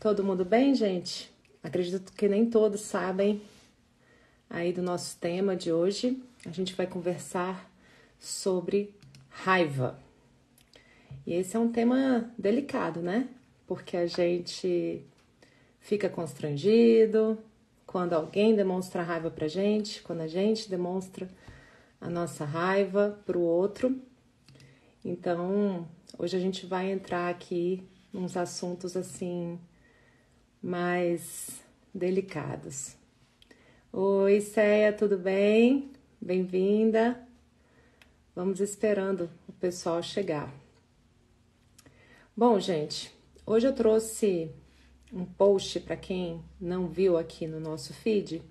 Todo mundo bem, gente? Acredito que nem todos sabem aí do nosso tema de hoje. A gente vai conversar sobre raiva. E esse é um tema delicado, né? Porque a gente fica constrangido quando alguém demonstra raiva pra gente, quando a gente demonstra a nossa raiva pro outro. Então, hoje a gente vai entrar aqui uns assuntos assim mais delicados. Oi, Céia, tudo bem? Bem-vinda. Vamos esperando o pessoal chegar. Bom, gente, hoje eu trouxe um post para quem não viu aqui no nosso feed,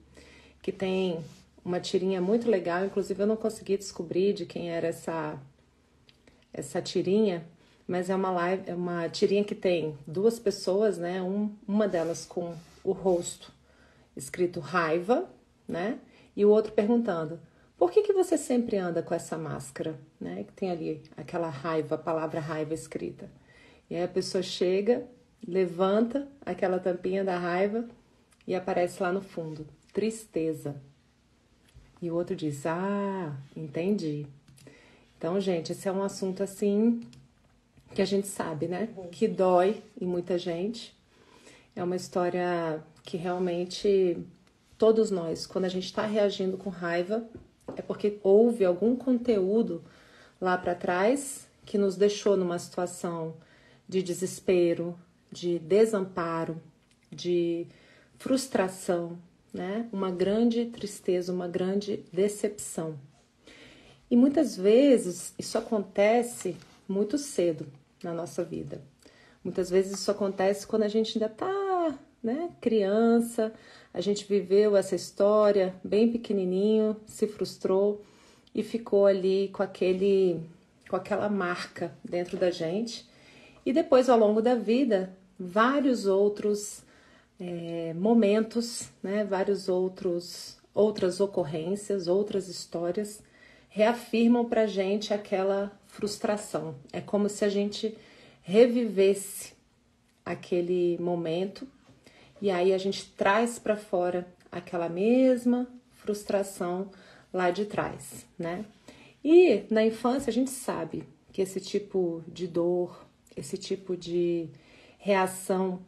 que tem uma tirinha muito legal, inclusive eu não consegui descobrir de quem era essa tirinha, mas é uma tirinha que tem duas pessoas, né? Uma delas com o rosto escrito raiva, né? E o outro perguntando: por que você sempre anda com essa máscara, né? Que tem ali aquela raiva, a palavra raiva escrita. E aí a pessoa chega, levanta aquela tampinha da raiva e aparece lá no fundo: tristeza. E o outro diz: ah, entendi. Então, gente, esse é um assunto assim que a gente sabe, né? Que dói em muita gente. É uma história que realmente todos nós, quando a gente está reagindo com raiva, é porque houve algum conteúdo lá para trás que nos deixou numa situação de desespero, de desamparo, de frustração, né? Uma grande tristeza, uma grande decepção. E muitas vezes isso acontece muito cedo na nossa vida. Muitas vezes isso acontece quando a gente ainda está, né, criança, a gente viveu essa história bem pequenininho, se frustrou e ficou ali com aquela marca dentro da gente. E depois, ao longo da vida, vários outros momentos, né, outras ocorrências, outras histórias reafirmam pra gente aquela frustração. É como se a gente revivesse aquele momento e aí a gente traz para fora aquela mesma frustração lá de trás, né? E na infância a gente sabe que esse tipo de dor, esse tipo de reação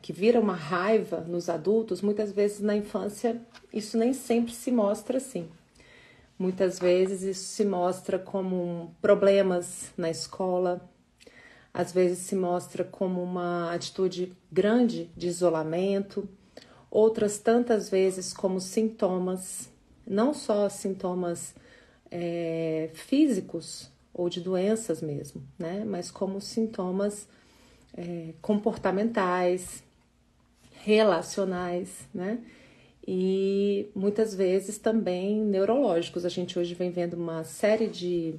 que vira uma raiva nos adultos. Muitas vezes na infância isso nem sempre se mostra assim. Muitas vezes isso se mostra como problemas na escola, às vezes se mostra como uma atitude grande de isolamento, outras tantas vezes como sintomas, não só sintomas físicos ou de doenças mesmo, né? Mas como sintomas comportamentais, relacionais, né? E muitas vezes também neurológicos. A gente hoje vem vendo uma série de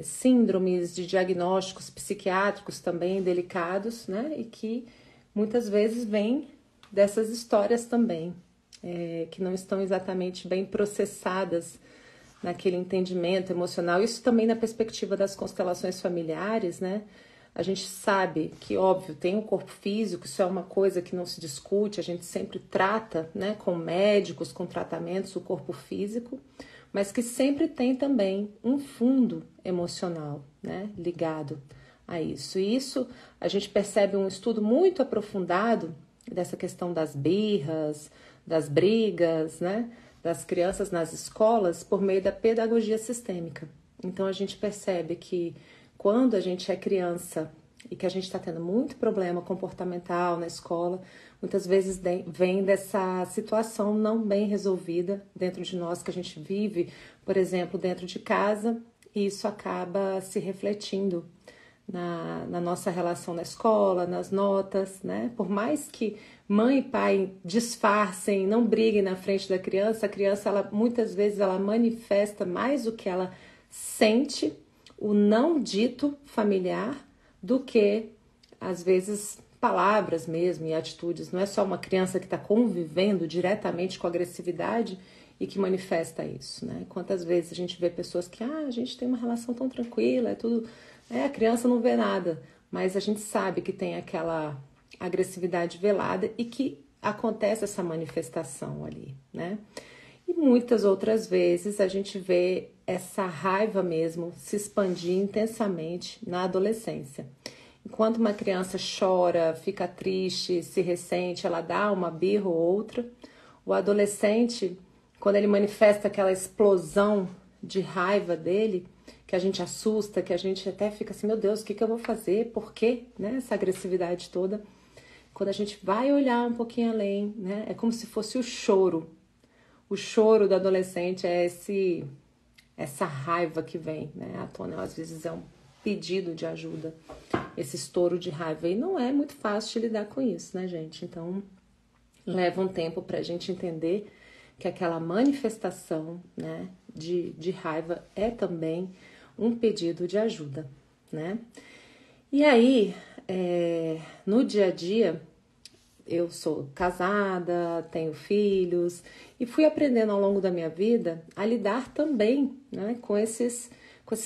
síndromes, de diagnósticos psiquiátricos também delicados, né? E que muitas vezes vêm dessas histórias também, que não estão exatamente bem processadas naquele entendimento emocional. Isso também na perspectiva das constelações familiares, né? A gente sabe que, óbvio, tem o corpo físico, isso é uma coisa que não se discute, a gente sempre trata, né, com médicos, com tratamentos, o corpo físico, mas que sempre tem também um fundo emocional, né, ligado a isso. E isso a gente percebe um estudo muito aprofundado dessa questão das birras, das brigas, né, das crianças nas escolas por meio da pedagogia sistêmica. Então a gente percebe que quando a gente é criança e que a gente está tendo muito problema comportamental na escola, muitas vezes vem dessa situação não bem resolvida dentro de nós, que a gente vive, por exemplo, dentro de casa, e isso acaba se refletindo na nossa relação na escola, nas notas, né? Por mais que mãe e pai disfarcem, não briguem na frente da criança, a criança, muitas vezes, ela manifesta mais o que ela sente, o não dito familiar, do que, às vezes, palavras mesmo e atitudes. Não é só uma criança que está convivendo diretamente com agressividade e que manifesta isso, né? Quantas vezes a gente vê pessoas que, a gente tem uma relação tão tranquila, é tudo... a criança não vê nada, mas a gente sabe que tem aquela agressividade velada e que acontece essa manifestação ali, né? E muitas outras vezes a gente vê essa raiva mesmo se expandir intensamente na adolescência. Enquanto uma criança chora, fica triste, se ressente, ela dá uma birra ou outra, o adolescente, quando ele manifesta aquela explosão de raiva dele, que a gente assusta, que a gente até fica assim, meu Deus, o que eu vou fazer? Por quê? Né? Essa agressividade toda. Quando a gente vai olhar um pouquinho além, né? É como se fosse o choro. O choro do adolescente é essa raiva que vem, né? À tona, às vezes é um pedido de ajuda, esse estouro de raiva. E não é muito fácil de lidar com isso, né, gente? Então, leva um tempo para a gente entender que aquela manifestação, né, de raiva é também um pedido de ajuda, né? E aí, no dia a dia, eu sou casada, tenho filhos e fui aprendendo ao longo da minha vida a lidar também, né, com esse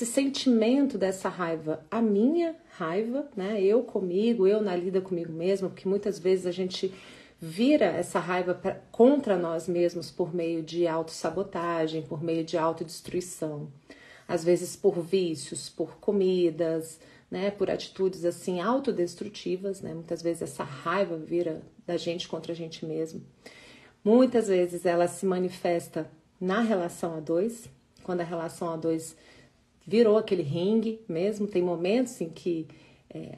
sentimento dessa raiva, a minha raiva, né, eu comigo, eu na lida comigo mesma, porque muitas vezes a gente vira essa raiva contra nós mesmos por meio de autossabotagem, por meio de autodestruição, às vezes por vícios, por comidas, né, por atitudes assim autodestrutivas, né? Muitas vezes essa raiva vira da gente contra a gente mesmo. Muitas vezes ela se manifesta na relação a dois, quando a relação a dois virou aquele ringue mesmo. Tem momentos em que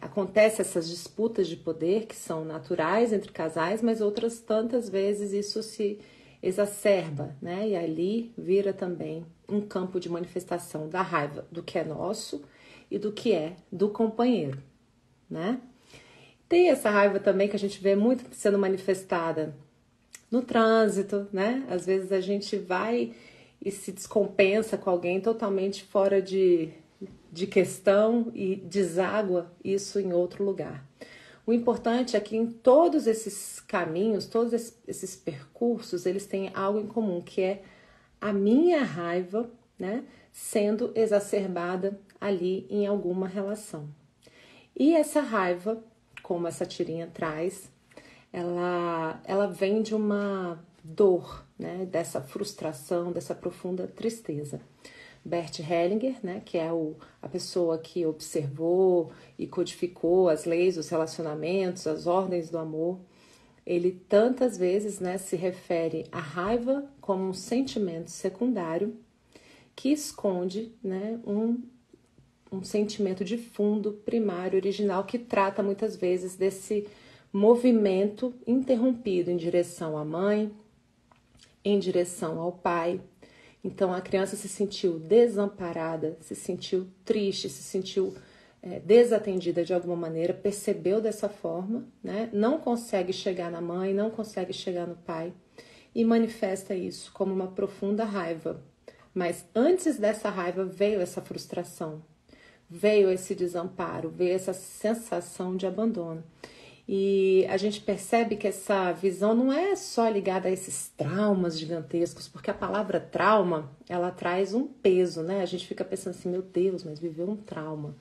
acontece essas disputas de poder que são naturais entre casais, mas outras tantas vezes isso se exacerba, né? E ali vira também um campo de manifestação da raiva do que é nosso e do que é do companheiro, né? Tem essa raiva também que a gente vê muito sendo manifestada no trânsito, né? Às vezes a gente vai e se descompensa com alguém totalmente fora de questão e deságua isso em outro lugar. O importante é que em todos esses caminhos, todos esses percursos, eles têm algo em comum, que é a minha raiva, né, sendo exacerbada ali em alguma relação. E essa raiva, como essa tirinha traz, ela vem de uma dor, né, dessa frustração, dessa profunda tristeza. Bert Hellinger, né, que é a pessoa que observou e codificou as leis dos relacionamentos, as ordens do amor, ele tantas vezes, né, se refere à raiva como um sentimento secundário que esconde, né, um sentimento de fundo primário, original, que trata muitas vezes desse movimento interrompido em direção à mãe, em direção ao pai. Então a criança se sentiu desamparada, se sentiu triste, se sentiu desatendida de alguma maneira, percebeu dessa forma, né? Não consegue chegar na mãe, não consegue chegar no pai e manifesta isso como uma profunda raiva. Mas antes dessa raiva veio essa frustração, veio esse desamparo, veio essa sensação de abandono. E a gente percebe que essa visão não é só ligada a esses traumas gigantescos, porque a palavra trauma, ela traz um peso, né? A gente fica pensando assim, meu Deus, mas viveu um trauma.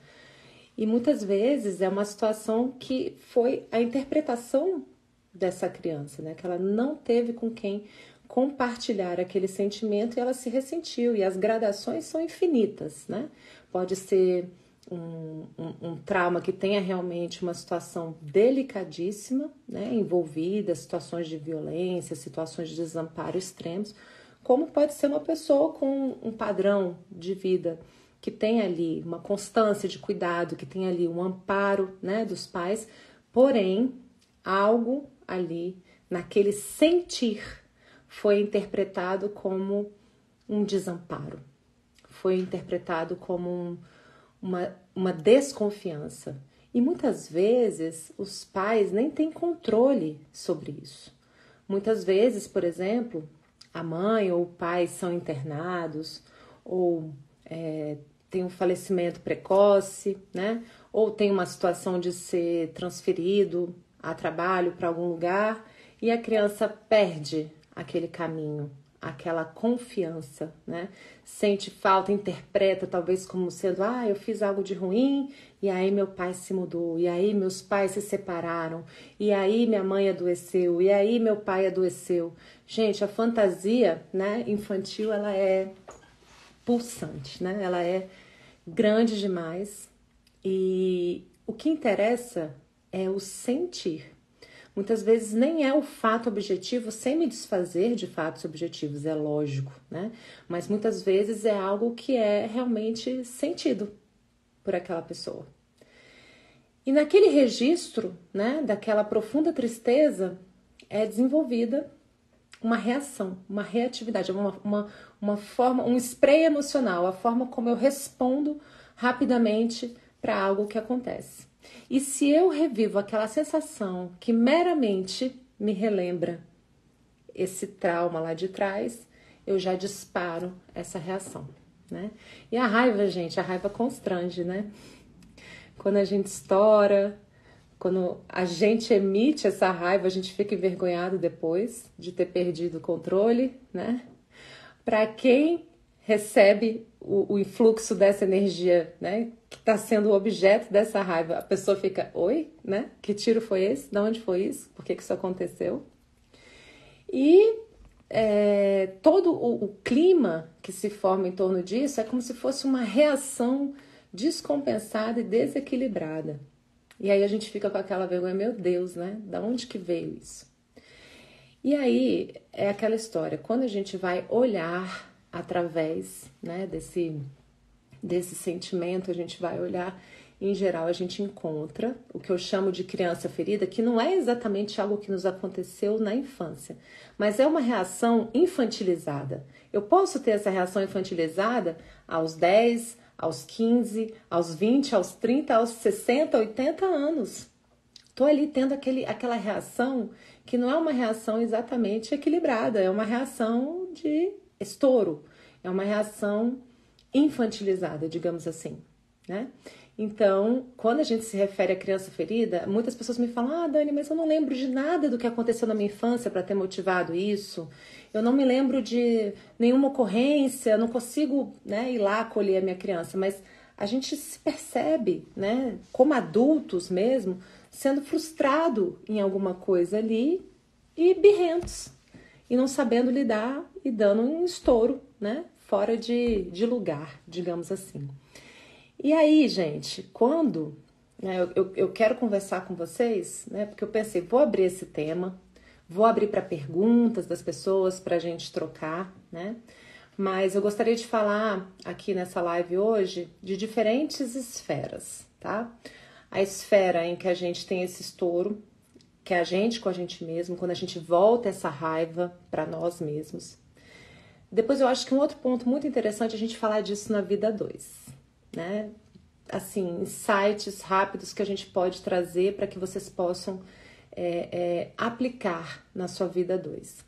E muitas vezes é uma situação que foi a interpretação dessa criança, né? Que ela não teve com quem compartilhar aquele sentimento e ela se ressentiu. E as gradações são infinitas, né? Pode ser um trauma que tenha realmente uma situação delicadíssima, né, envolvida, situações de violência, situações de desamparo extremos, como pode ser uma pessoa com um padrão de vida que tem ali uma constância de cuidado, que tem ali um amparo, né, dos pais, porém, algo ali, naquele sentir, foi interpretado como um desamparo, foi interpretado como uma desconfiança. E muitas vezes os pais nem têm controle sobre isso. Muitas vezes, por exemplo, a mãe ou o pai são internados, ou tem um falecimento precoce, né? Ou tem uma situação de ser transferido a trabalho para algum lugar e a criança perde aquele caminho, aquela confiança, né? Sente falta, interpreta talvez como sendo, eu fiz algo de ruim e aí meu pai se mudou, e aí meus pais se separaram, e aí minha mãe adoeceu, e aí meu pai adoeceu. Gente, a fantasia, né, infantil, ela é pulsante, né? Ela é grande demais e o que interessa é o sentir. Muitas vezes nem é o fato objetivo, sem me desfazer de fatos objetivos, é lógico, né? Mas muitas vezes é algo que é realmente sentido por aquela pessoa. E naquele registro, né, daquela profunda tristeza, é desenvolvida uma reação, uma reatividade, uma forma, um spray emocional, a forma como eu respondo rapidamente para algo que acontece. E se eu revivo aquela sensação que meramente me relembra esse trauma lá de trás, eu já disparo essa reação, né? E a raiva, gente, a raiva constrange, né? Quando a gente estoura, quando a gente emite essa raiva, a gente fica envergonhado depois de ter perdido o controle, né? Para quem recebe o influxo dessa energia, né, que está sendo o objeto dessa raiva, a pessoa fica, oi, né? Que tiro foi esse? De onde foi isso? Por que isso aconteceu? E todo o clima que se forma em torno disso é como se fosse uma reação descompensada e desequilibrada. E aí a gente fica com aquela vergonha, meu Deus, né? Da onde que veio isso? E aí é aquela história, quando a gente vai olhar através, né, desse sentimento, a gente vai olhar, em geral a gente encontra o que eu chamo de criança ferida, que não é exatamente algo que nos aconteceu na infância, mas é uma reação infantilizada. Eu posso ter essa reação infantilizada aos 10, aos 15, aos 20, aos 30, aos 60, 80 anos. Estou ali tendo aquela reação que não é uma reação exatamente equilibrada, é uma reação de estouro, é uma reação infantilizada, digamos assim, né? Então, quando a gente se refere à criança ferida, muitas pessoas me falam, Dani, mas eu não lembro de nada do que aconteceu na minha infância para ter motivado isso, eu não me lembro de nenhuma ocorrência, não consigo, né, ir lá acolher a minha criança, mas a gente se percebe, né, como adultos mesmo, sendo frustrado em alguma coisa ali e birrentos, e não sabendo lidar e dando um estouro, né, fora de lugar, digamos assim. E aí, gente, quando eu quero conversar com vocês, né, porque eu pensei, vou abrir esse tema, vou abrir para perguntas das pessoas, para a gente trocar, né, mas eu gostaria de falar aqui nessa live hoje de diferentes esferas, tá? A esfera em que a gente tem esse estouro, que é a gente com a gente mesmo, quando a gente volta essa raiva para nós mesmos. Depois eu acho que um outro ponto muito interessante é a gente falar disso na vida 2, né? Assim, insights rápidos que a gente pode trazer para que vocês possam aplicar na sua vida 2.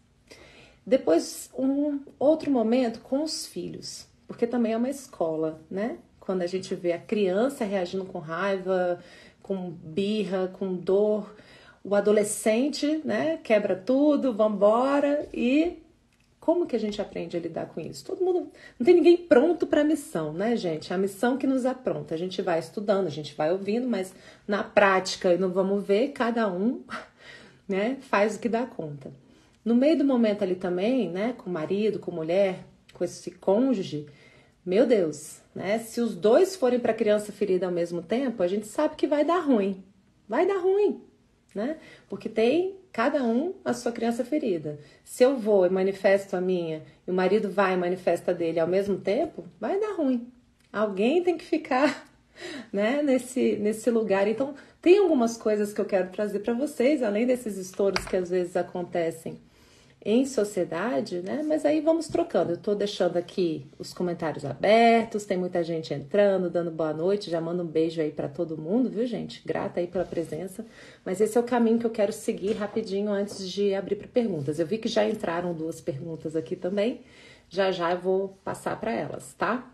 Depois, um outro momento com os filhos, porque também é uma escola, né? Quando a gente vê a criança reagindo com raiva, com birra, com dor, o adolescente, né, quebra tudo, vambora, e como que a gente aprende a lidar com isso? Todo mundo, não tem ninguém pronto para a missão, né, gente? É a missão que nos apronta. A gente vai estudando, a gente vai ouvindo, mas na prática, e não vamos ver, cada um, né, faz o que dá conta. No meio do momento ali também, né, com o marido, com a mulher, com esse cônjuge, meu Deus, né, se os dois forem para a criança ferida ao mesmo tempo, a gente sabe que vai dar ruim, né, porque tem cada um a sua criança ferida. Se eu vou e manifesto a minha, e o marido vai e manifesta a dele ao mesmo tempo, vai dar ruim. Alguém tem que ficar, né, nesse lugar. Então, tem algumas coisas que eu quero trazer para vocês, além desses estouros que às vezes acontecem em sociedade, né? Mas aí vamos trocando. Eu tô deixando aqui os comentários abertos, tem muita gente entrando, dando boa noite, já mando um beijo aí para todo mundo, viu, gente? Grata aí pela presença. Mas esse é o caminho que eu quero seguir rapidinho antes de abrir para perguntas. Eu vi que já entraram 2 perguntas aqui também. Já eu vou passar para elas, tá?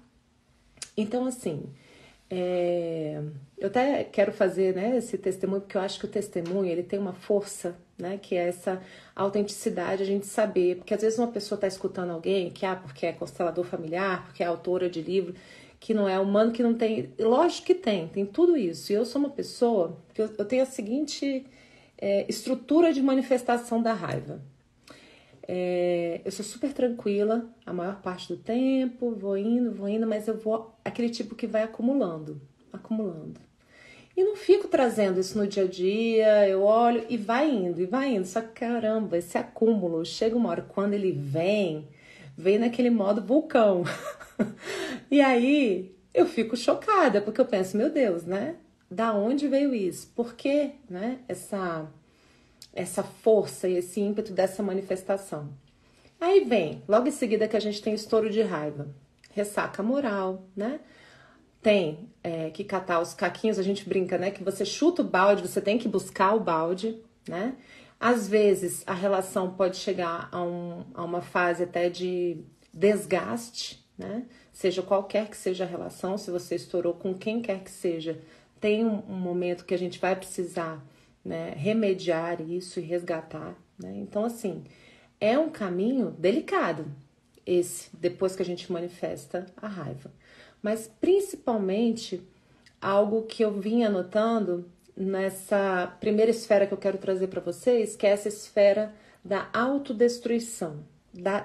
Então, assim, Eu até quero fazer, né, esse testemunho, porque eu acho que o testemunho ele tem uma força, né, que é essa autenticidade, a gente saber, porque às vezes uma pessoa está escutando alguém que, porque é constelador familiar, porque é autora de livro, que não é humano, que não tem, lógico que tem tudo isso, e eu sou uma pessoa que eu tenho a seguinte estrutura de manifestação da raiva. Eu sou super tranquila a maior parte do tempo, vou indo, mas eu vou aquele tipo que vai acumulando. E não fico trazendo isso no dia a dia, eu olho e vai indo. Só que caramba, esse acúmulo, chega uma hora, quando ele vem naquele modo vulcão. E aí eu fico chocada, porque eu penso, meu Deus, né? Da onde veio isso? Por que, né? Essa força e esse ímpeto dessa manifestação. Aí vem, logo em seguida que a gente tem estouro de raiva, ressaca moral, né? Tem que catar os caquinhos, a gente brinca, né? Que você chuta o balde, você tem que buscar o balde, né? Às vezes a relação pode chegar a uma fase até de desgaste, né? Seja qualquer que seja a relação, se você estourou com quem quer que seja, tem um momento que a gente vai precisar, né, remediar isso e resgatar, né? Então, assim, é um caminho delicado esse, depois que a gente manifesta a raiva. Mas, principalmente, algo que eu vim anotando nessa primeira esfera que eu quero trazer para vocês, que é essa esfera da autodestruição,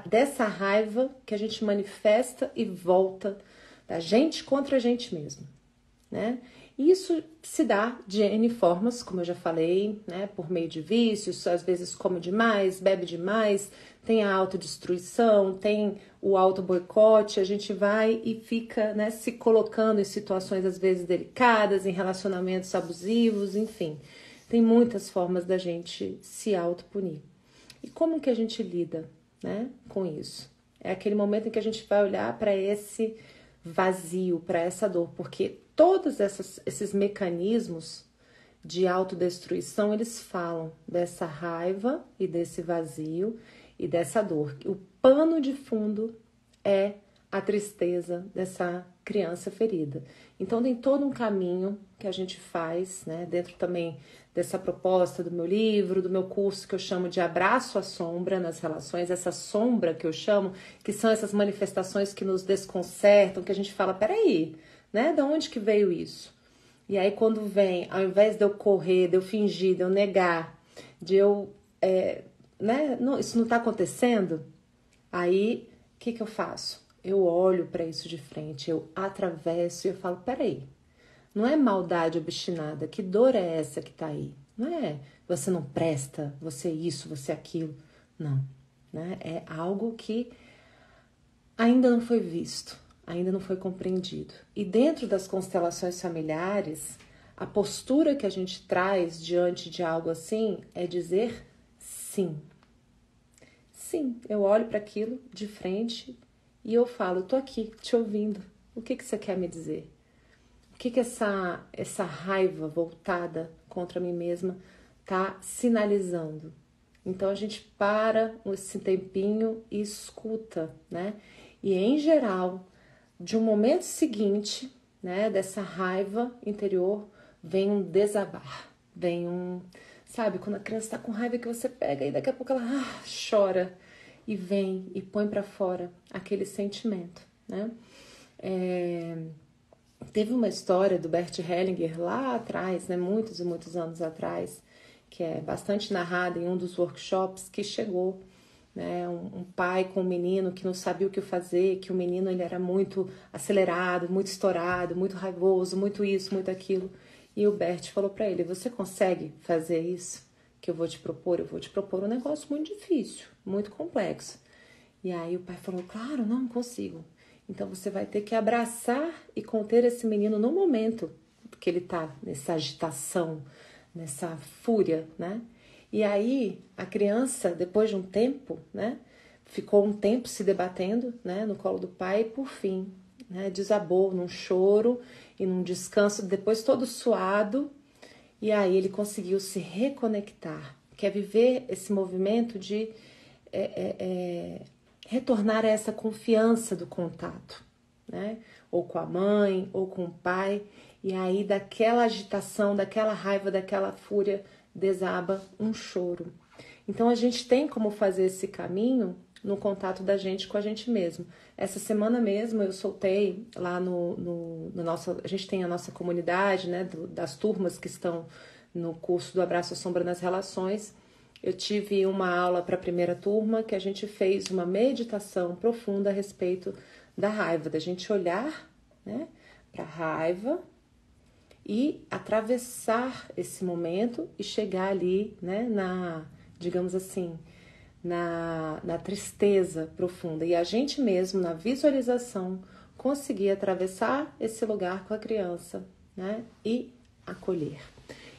dessa raiva que a gente manifesta e volta da gente contra a gente mesmo, né? Isso se dá de N formas, como eu já falei, né? Por meio de vícios, às vezes come demais, bebe demais, tem a autodestruição, tem o auto-boicote, a gente vai e fica, né, se colocando em situações às vezes delicadas, em relacionamentos abusivos, enfim. Tem muitas formas da gente se autopunir. E como que a gente lida, né, com isso? É aquele momento em que a gente vai olhar para esse vazio, para essa dor, porque todos esses mecanismos de autodestruição, eles falam dessa raiva e desse vazio e dessa dor. O pano de fundo é a tristeza dessa criança ferida. Então tem todo um caminho que a gente faz, né, dentro também dessa proposta do meu livro, do meu curso que eu chamo de Abraço à Sombra nas Relações, essa sombra que eu chamo, que são essas manifestações que nos desconcertam, que a gente fala, peraí, né, de onde que veio isso? E aí quando vem, ao invés de eu correr, de eu fingir, de eu negar, de eu, né, não, isso não tá acontecendo, aí o que eu faço? Eu olho para isso de frente, eu atravesso e eu falo, peraí, não é maldade obstinada, que dor é essa que tá aí? Não é você não presta, você isso, você aquilo, não, né? É algo que ainda não foi visto, ainda não foi compreendido. E dentro das constelações familiares, a postura que a gente traz diante de algo assim é dizer sim. Sim, eu olho para aquilo de frente e eu falo, tô aqui, te ouvindo. O que você quer me dizer? O que essa raiva voltada contra mim mesma tá sinalizando? Então a gente para esse tempinho e escuta, né? E em geral, de um momento seguinte, né, dessa raiva interior, vem um desabar, vem sabe, quando a criança tá com raiva que você pega e daqui a pouco ela chora e vem e põe para fora aquele sentimento, né? Teve uma história do Bert Hellinger lá atrás, né, muitos e muitos anos atrás, que é bastante narrada em um dos workshops, que chegou, né, um pai com um menino que não sabia o que fazer, que o menino ele era muito acelerado, muito estourado, muito raivoso, muito isso, muito aquilo. E o Bert falou para ele, você consegue fazer isso que eu vou te propor? Eu vou te propor um negócio muito difícil, muito complexo. E aí o pai falou, claro, não consigo. Então você vai ter que abraçar e conter esse menino no momento que ele tá nessa agitação, nessa fúria, né? E aí a criança, depois de um tempo, né, ficou um tempo se debatendo, né, no colo do pai e por fim, né, desabou num choro e num descanso, depois todo suado, e aí ele conseguiu se reconectar, que é viver esse movimento de retornar a essa confiança do contato, né? Ou com a mãe, ou com o pai. E aí daquela agitação, daquela raiva, daquela fúria, desaba um choro. Então a gente tem como fazer esse caminho no contato da gente com a gente mesmo. Essa semana mesmo eu soltei lá no nosso... A gente tem a nossa comunidade, né? Das turmas que estão no curso do Abraço à Sombra nas Relações. Eu tive uma aula para a primeira turma que a gente fez uma meditação profunda a respeito da raiva, da gente olhar, né, para a raiva e atravessar esse momento e chegar ali, né, digamos assim, na tristeza profunda. E a gente mesmo, na visualização, conseguir atravessar esse lugar com a criança, né, e acolher.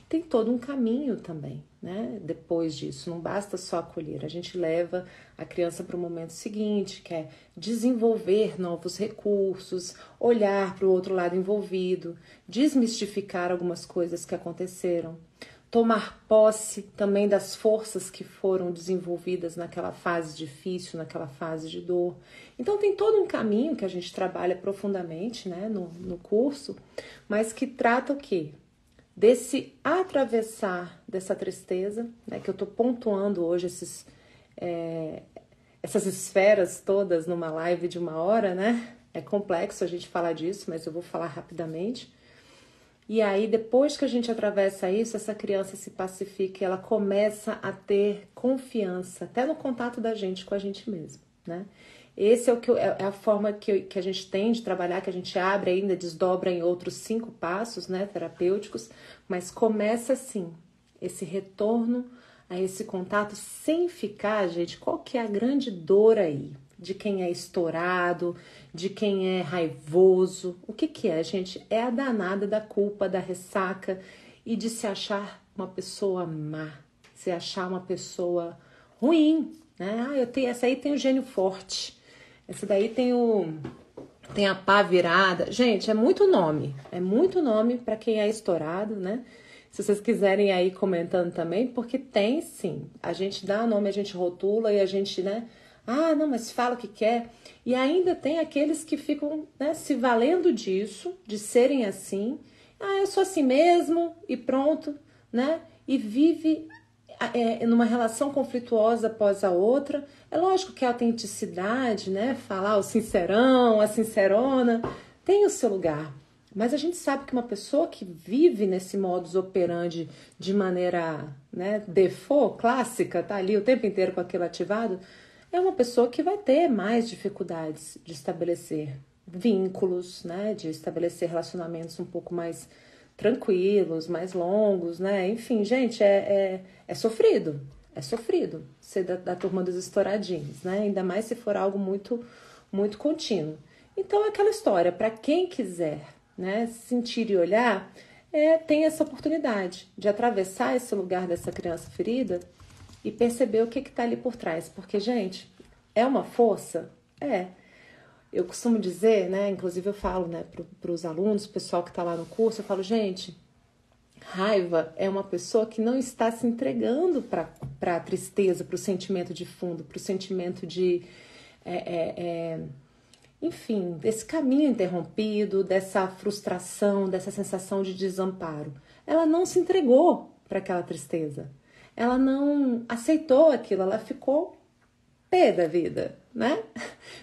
Tem todo um caminho também, né? Depois disso, não basta só acolher, a gente leva a criança para o momento seguinte, que é desenvolver novos recursos, olhar para o outro lado envolvido, desmistificar algumas coisas que aconteceram, tomar posse também das forças que foram desenvolvidas naquela fase difícil, naquela fase de dor. Então tem todo um caminho que a gente trabalha profundamente, né, no curso, mas que trata o quê? Desse atravessar dessa tristeza, né, que eu estou pontuando hoje essas esferas todas numa live de 1 hora, né? É complexo a gente falar disso, mas eu vou falar rapidamente. E aí, depois que a gente atravessa isso, essa criança se pacifica e ela começa a ter confiança, até no contato da gente com a gente mesmo, né? Esse é a forma que a gente tem de trabalhar, que a gente abre ainda, desdobra em outros 5 passos, né, terapêuticos, mas começa assim, esse retorno a esse contato sem ficar, gente, qual que é a grande dor aí? De quem é estourado, de quem é raivoso. O que é, gente? É a danada da culpa, da ressaca e de se achar uma pessoa má, se achar uma pessoa ruim, né? Essa aí tem o gênio forte. Essa daí tem a pá virada. Gente, é muito nome para quem é estourado, né? Se vocês quiserem aí comentando também, porque tem sim. A gente dá nome, a gente rotula e a gente, né? Ah, não, mas fala o que quer. E ainda tem aqueles que ficam, né, se valendo disso, de serem assim. Ah, eu sou assim mesmo e pronto, né? E vive numa relação conflituosa após a outra. É lógico que a autenticidade, né, falar o sincerão, a sincerona, tem o seu lugar. Mas a gente sabe que uma pessoa que vive nesse modus operandi de maneira, né, default, clássica, tá ali o tempo inteiro com aquilo ativado, é uma pessoa que vai ter mais dificuldades de estabelecer vínculos, né, de estabelecer relacionamentos um pouco mais tranquilos, mais longos, né? Enfim, gente, é sofrido. É sofrido ser da turma dos estouradinhos, né? Ainda mais se for algo muito, muito contínuo. Então, é aquela história, para quem quiser, né, sentir e olhar, tem essa oportunidade de atravessar esse lugar dessa criança ferida e perceber o que está ali por trás. Porque, gente, é uma força? É. Eu costumo dizer, né, inclusive eu falo, né, para os alunos, o pessoal que está lá no curso, eu falo, gente, raiva é uma pessoa que não está se entregando para a tristeza, para o sentimento de fundo, para o sentimento de, enfim, desse caminho interrompido, dessa frustração, dessa sensação de desamparo. Ela não se entregou para aquela tristeza. Ela não aceitou aquilo, ela ficou pé da vida, né?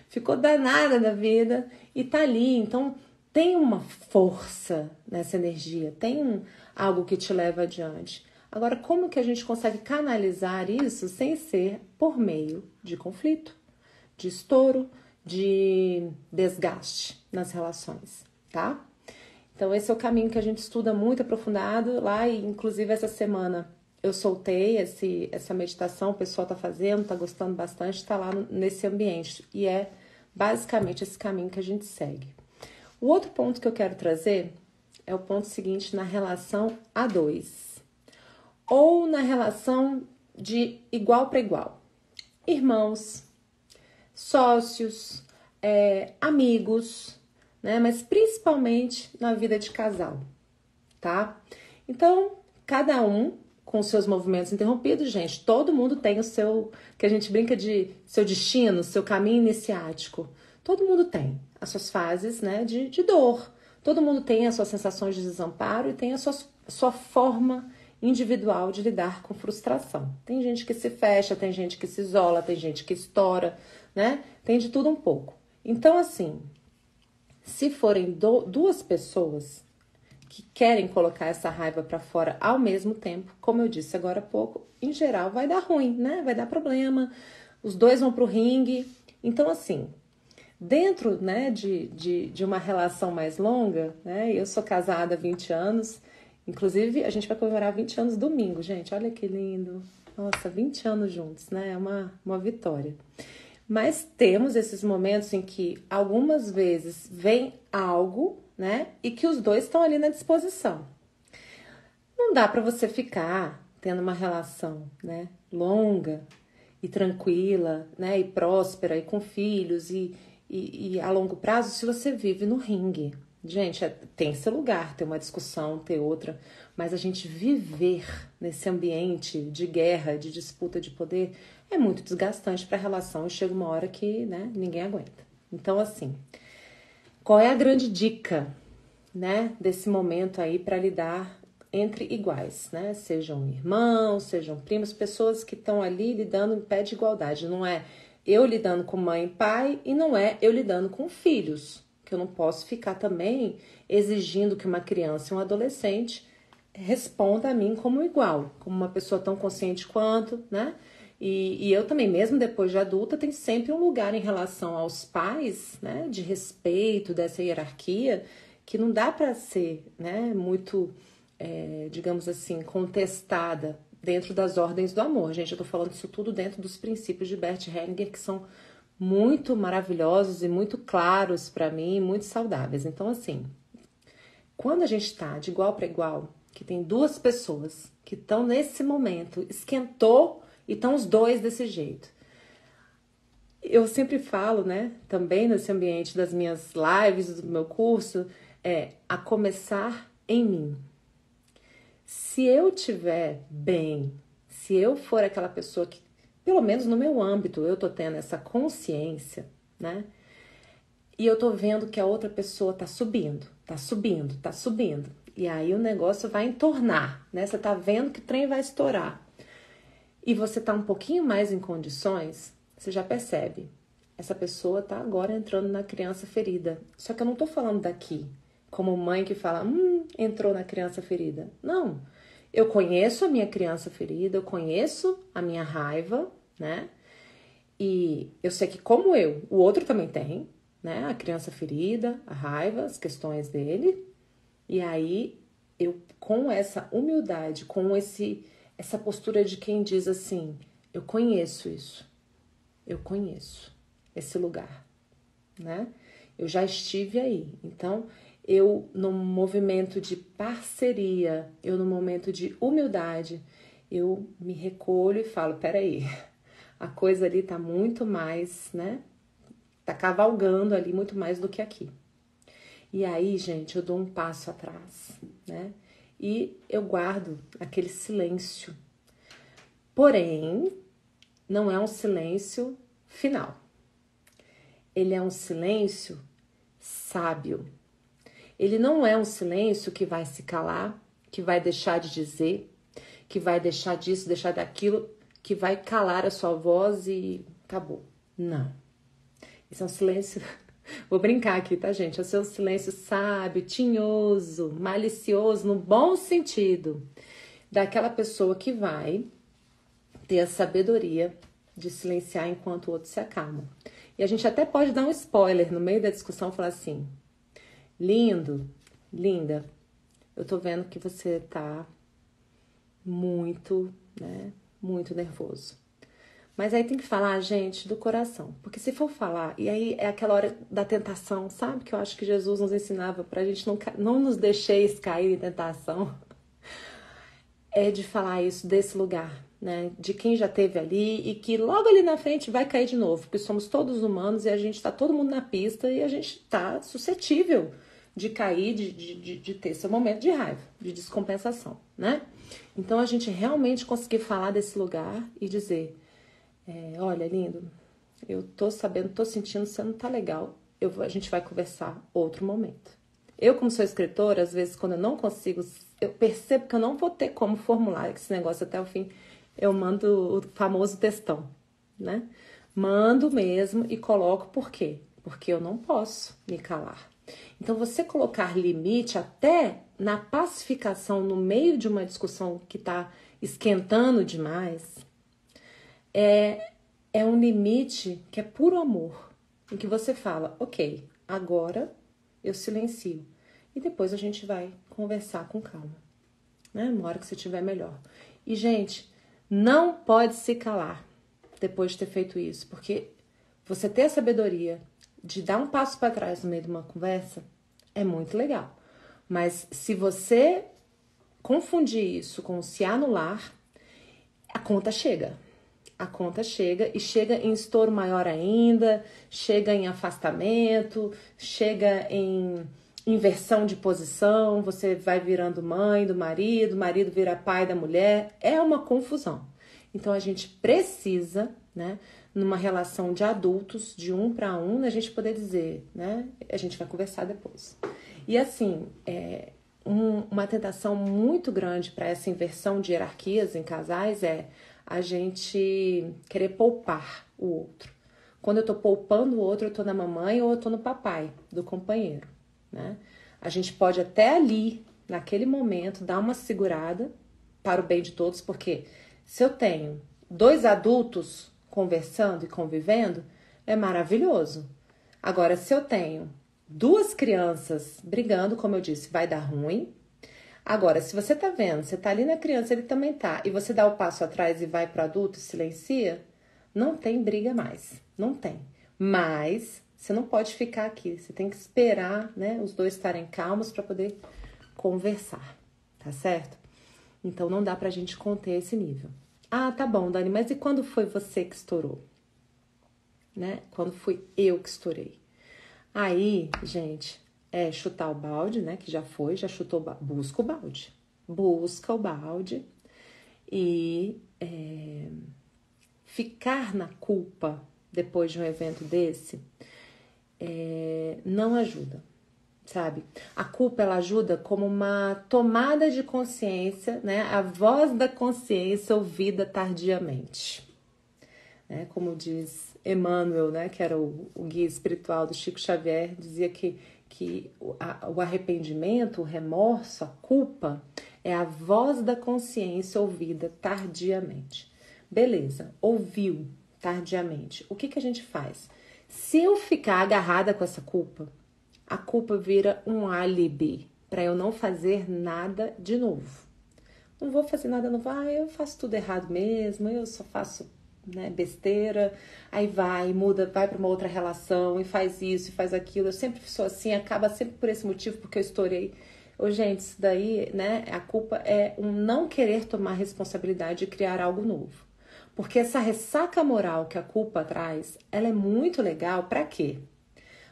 Ficou danada da vida e tá ali. Então, tem uma força nessa energia, tem algo que te leva adiante. Agora, como que a gente consegue canalizar isso sem ser por meio de conflito, de estouro, de desgaste nas relações, tá? Então, esse é o caminho que a gente estuda muito aprofundado lá e, inclusive, essa semana eu soltei essa meditação, o pessoal tá fazendo, tá gostando bastante, tá lá nesse ambiente. E é basicamente esse caminho que a gente segue. O outro ponto que eu quero trazer é o ponto seguinte na relação a dois. Ou na relação de igual para igual. Irmãos, sócios, amigos, né? Mas principalmente na vida de casal, tá? Então, cada um com seus movimentos interrompidos, gente, todo mundo tem o seu, que a gente brinca de seu destino, seu caminho iniciático. Todo mundo tem as suas fases, né, de dor. Todo mundo tem as suas sensações de desamparo e tem a sua forma individual de lidar com frustração. Tem gente que se fecha, tem gente que se isola, tem gente que estoura, né? Tem de tudo um pouco. Então, assim, se forem duas pessoas que querem colocar essa raiva para fora ao mesmo tempo, como eu disse agora há pouco, em geral vai dar ruim, né? Vai dar problema, os dois vão pro ringue. Então, assim, dentro, né, de uma relação mais longa, né? Eu sou casada há 20 anos, inclusive a gente vai comemorar 20 anos domingo, gente, olha que lindo. Nossa, 20 anos juntos, né? É uma vitória. Mas temos esses momentos em que algumas vezes vem algo, né? E que os dois estão ali na disposição. Não dá para você ficar tendo uma relação, né, longa e tranquila, né, e próspera e com filhos e a longo prazo se você vive no ringue. Gente, tem seu lugar, ter uma discussão, ter outra, mas a gente viver nesse ambiente de guerra, de disputa de poder, é muito desgastante para a relação e chega uma hora que, né, ninguém aguenta. Então, assim, qual é a grande dica, né, desse momento aí para lidar entre iguais, né? Sejam irmãos, sejam primos, pessoas que estão ali lidando em pé de igualdade. Não é eu lidando com mãe e pai e não é eu lidando com filhos, que eu não posso ficar também exigindo que uma criança e um adolescente responda a mim como igual, como uma pessoa tão consciente quanto, né? E eu também, mesmo depois de adulta, tem sempre um lugar em relação aos pais, né? De respeito, dessa hierarquia, que não dá para ser, né? Muito, digamos assim, contestada dentro das ordens do amor. Gente, eu tô falando isso tudo dentro dos princípios de Bert Hellinger, que são muito maravilhosos e muito claros para mim, muito saudáveis. Então, assim, quando a gente tá de igual para igual, que tem duas pessoas que estão nesse momento, esquentou e estão os dois desse jeito. Eu sempre falo, né, também nesse ambiente das minhas lives, do meu curso, a começar em mim. Se eu tiver bem, se eu for aquela pessoa que, pelo menos no meu âmbito, eu tô tendo essa consciência, né? E eu tô vendo que a outra pessoa tá subindo, tá subindo, tá subindo. E aí o negócio vai entornar, né? Você tá vendo que o trem vai estourar. E você tá um pouquinho mais em condições, você já percebe. Essa pessoa tá agora entrando na criança ferida. Só que eu não tô falando daqui, como mãe que fala, entrou na criança ferida. Não, eu conheço a minha criança ferida, eu conheço a minha raiva, né? E eu sei que como eu, o outro também tem, né? A criança ferida, a raiva, as questões dele. E aí, eu com essa humildade, com essa postura de quem diz assim, eu conheço isso, eu conheço esse lugar, né? Eu já estive aí, então eu no movimento de parceria, eu no momento de humildade, eu me recolho e falo, peraí, a coisa ali tá muito mais, né? Tá cavalgando ali muito mais do que aqui. E aí, gente, eu dou um passo atrás, né? E eu guardo aquele silêncio. Porém, não é um silêncio final. Ele é um silêncio sábio. Ele não é um silêncio que vai se calar, que vai deixar de dizer, que vai deixar disso, deixar daquilo, que vai calar a sua voz e acabou. Não. Esse é um silêncio... Vou brincar aqui, tá, gente? Esse é um silêncio sábio, tinhoso, malicioso, no bom sentido. Daquela pessoa que vai ter a sabedoria de silenciar enquanto o outro se acalma. E a gente até pode dar um spoiler no meio da discussão, falar assim, lindo, linda, eu tô vendo que você tá muito, né, muito nervoso. Mas aí tem que falar, gente, do coração. Porque se for falar, e aí é aquela hora da tentação, sabe? Que eu acho que Jesus nos ensinava pra gente não nos deixeis cair em tentação. É de falar isso desse lugar, né? De quem já esteve ali e que logo ali na frente vai cair de novo. Porque somos todos humanos e a gente tá todo mundo na pista e a gente tá suscetível de cair, de ter seu momento de raiva, de descompensação, né? Então a gente realmente conseguir falar desse lugar e dizer... olha, lindo, eu tô sabendo, tô sentindo, você não tá legal. A gente vai conversar outro momento. Eu, como sou escritora, às vezes quando eu não consigo, eu percebo que eu não vou ter como formular esse negócio até o fim, eu mando o famoso textão, né? Mando mesmo e coloco por quê? Porque eu não posso me calar. Então, você colocar limite até na pacificação, no meio de uma discussão que está esquentando demais, é um limite que é puro amor, em que você fala, ok, agora eu silencio e depois a gente vai conversar com calma, né? Uma hora que você estiver melhor. E, gente, não pode se calar depois de ter feito isso, porque você ter a sabedoria de dar um passo para trás no meio de uma conversa é muito legal. Mas se você confundir isso com se anular, a conta chega. A conta chega e chega em estouro maior ainda, chega em afastamento, chega em inversão de posição, você vai virando mãe do marido, o marido vira pai da mulher, é uma confusão. Então a gente precisa, né, numa relação de adultos, de um para um, a gente poder dizer, né, a gente vai conversar depois. E assim, uma tentação muito grande para essa inversão de hierarquias em casais é a gente querer poupar o outro. Quando eu tô poupando o outro, eu tô na mamãe ou eu tô no papai do companheiro, né? A gente pode até ali, naquele momento, dar uma segurada para o bem de todos, porque se eu tenho dois adultos conversando e convivendo, é maravilhoso. Agora, se eu tenho duas crianças brigando, como eu disse, vai dar ruim. Agora, se você tá vendo, você tá ali na criança, ele também tá, e você dá o passo atrás e vai pro adulto e silencia, não tem briga mais. Não tem. Mas você não pode ficar aqui. Você tem que esperar, né, os dois estarem calmos para poder conversar. Tá certo? Então não dá pra gente conter esse nível. Ah, tá bom, Dani, mas e quando foi você que estourou? Né? Quando fui eu que estourei? Aí, gente, é chutar o balde, né? Que já foi, já chutou, busca o balde. Busca o balde e ficar na culpa depois de um evento desse não ajuda, sabe? A culpa, ela ajuda como uma tomada de consciência, né? A voz da consciência ouvida tardiamente. Né? Como diz Emmanuel, né? Que era o guia espiritual do Chico Xavier, dizia que o arrependimento, o remorso, a culpa é a voz da consciência ouvida tardiamente. Beleza, ouviu tardiamente. O que a gente faz? Se eu ficar agarrada com essa culpa, a culpa vira um álibi para eu não fazer nada de novo. Não vou fazer nada novo. Ah, eu faço tudo errado mesmo, eu só faço, né, besteira. Aí vai, muda, vai para uma outra relação e faz isso e faz aquilo. Eu sempre sou assim, acaba sempre por esse motivo, porque eu estourei. Ô, gente, isso daí, né, a culpa é um não querer tomar responsabilidade de criar algo novo. Porque essa ressaca moral que a culpa traz, ela é muito legal para quê?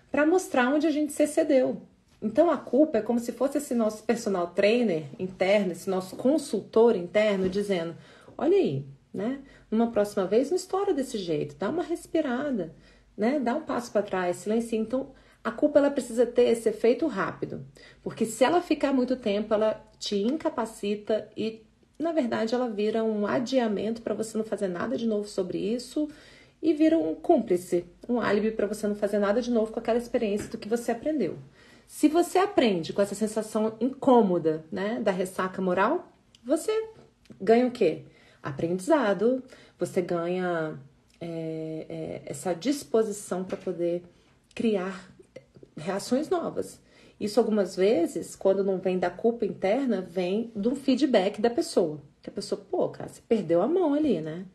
Para mostrar onde a gente se excedeu. Então a culpa é como se fosse esse nosso personal trainer interno, esse nosso consultor interno dizendo, olha aí, né? Numa próxima vez não estoura desse jeito, dá uma respirada, né? Dá um passo para trás, silencia. Então a culpa, ela precisa ter esse efeito rápido, porque se ela ficar muito tempo, ela te incapacita e na verdade ela vira um adiamento para você não fazer nada de novo sobre isso e vira um cúmplice, um álibi para você não fazer nada de novo com aquela experiência do que você aprendeu. Se você aprende com essa sensação incômoda, né, da ressaca moral, você ganha o quê? Aprendizado, você ganha essa disposição para poder criar reações novas. Isso algumas vezes, quando não vem da culpa interna, vem do feedback da pessoa. Que a pessoa, pô, cara, você perdeu a mão ali, né?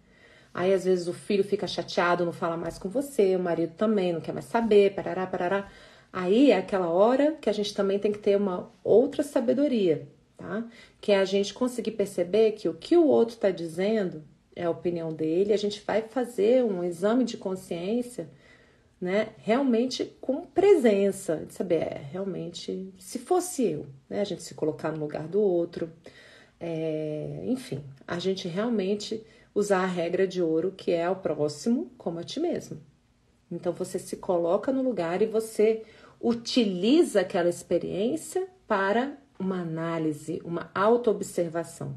Aí, às vezes, o filho fica chateado, não fala mais com você, o marido também não quer mais saber, parará, parará. Aí é aquela hora que a gente também tem que ter uma outra sabedoria, tá? Que é a gente conseguir perceber que o o outro está dizendo é a opinião dele, a gente vai fazer um exame de consciência, né? Realmente com presença, de saber, realmente, se fosse eu, né? A gente se colocar no lugar do outro, enfim, a gente realmente usar a regra de ouro que é ao próximo como a ti mesmo, Então você se coloca no lugar e você utiliza aquela experiência para uma análise, uma autoobservação.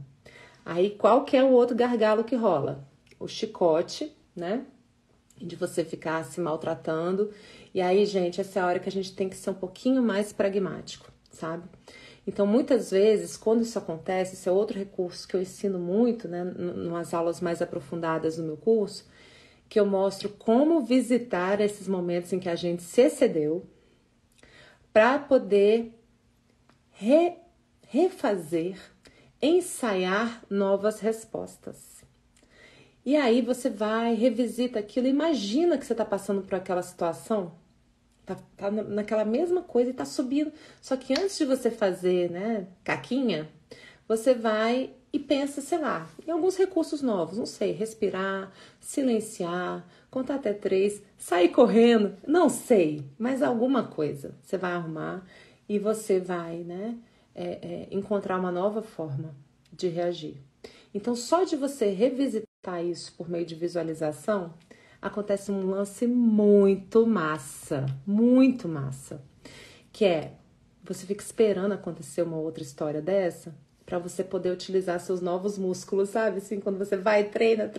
Aí qual que é o outro gargalo que rola? O chicote, né? De você ficar se maltratando. E aí, gente, essa é a hora que a gente tem que ser um pouquinho mais pragmático, sabe? Então, muitas vezes, quando isso acontece, esse é outro recurso que eu ensino muito, né, nas aulas mais aprofundadas do meu curso, que eu mostro como visitar esses momentos em que a gente se excedeu para poder refazer, ensaiar novas respostas. E aí você vai, revisita aquilo, imagina que você está passando por aquela situação, tá naquela mesma coisa e tá subindo. Só que antes de você fazer, né, caquinha, você vai e pensa, sei lá, em alguns recursos novos, não sei, respirar, silenciar, contar até 3, sair correndo, não sei, mas alguma coisa você vai arrumar e você vai, né, encontrar uma nova forma de reagir. Então, só de você revisitar isso por meio de visualização, acontece um lance muito massa, que é, você fica esperando acontecer uma outra história dessa, para você poder utilizar seus novos músculos, sabe? Assim, quando você vai, treina.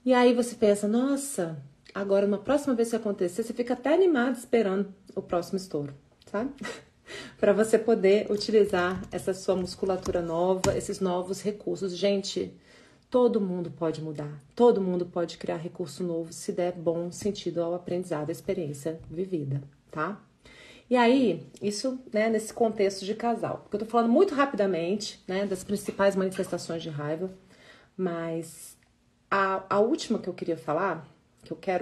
E aí você pensa, nossa, agora uma próxima vez que acontecer, você fica até animado esperando o próximo estouro, sabe? Para você poder utilizar essa sua musculatura nova, esses novos recursos. Gente, todo mundo pode mudar, todo mundo pode criar recurso novo se der bom sentido ao aprendizado, à experiência vivida, tá? E aí, isso, né, nesse contexto de casal. Porque eu tô falando muito rapidamente, né, das principais manifestações de raiva, mas a última que eu quero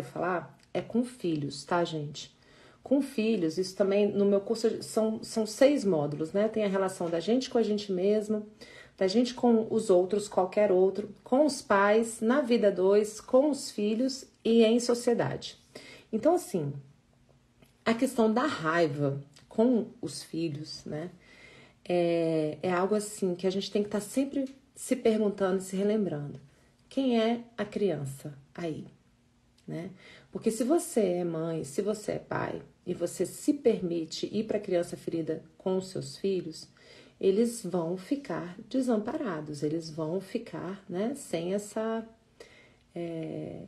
falar, é com filhos, tá, gente? Com filhos, isso também, no meu curso, são 6 módulos, né? Tem a relação da gente com a gente mesmo, da gente com os outros, qualquer outro, com os pais, na vida 2, com os filhos e em sociedade. Então, assim, a questão da raiva com os filhos, né? É algo assim que a gente tem que estar sempre se perguntando, se relembrando. Quem é a criança aí, né? Porque se você é mãe, se você é pai e você se permite ir para a criança ferida com os seus filhos, eles vão ficar desamparados, eles vão ficar, né, sem essa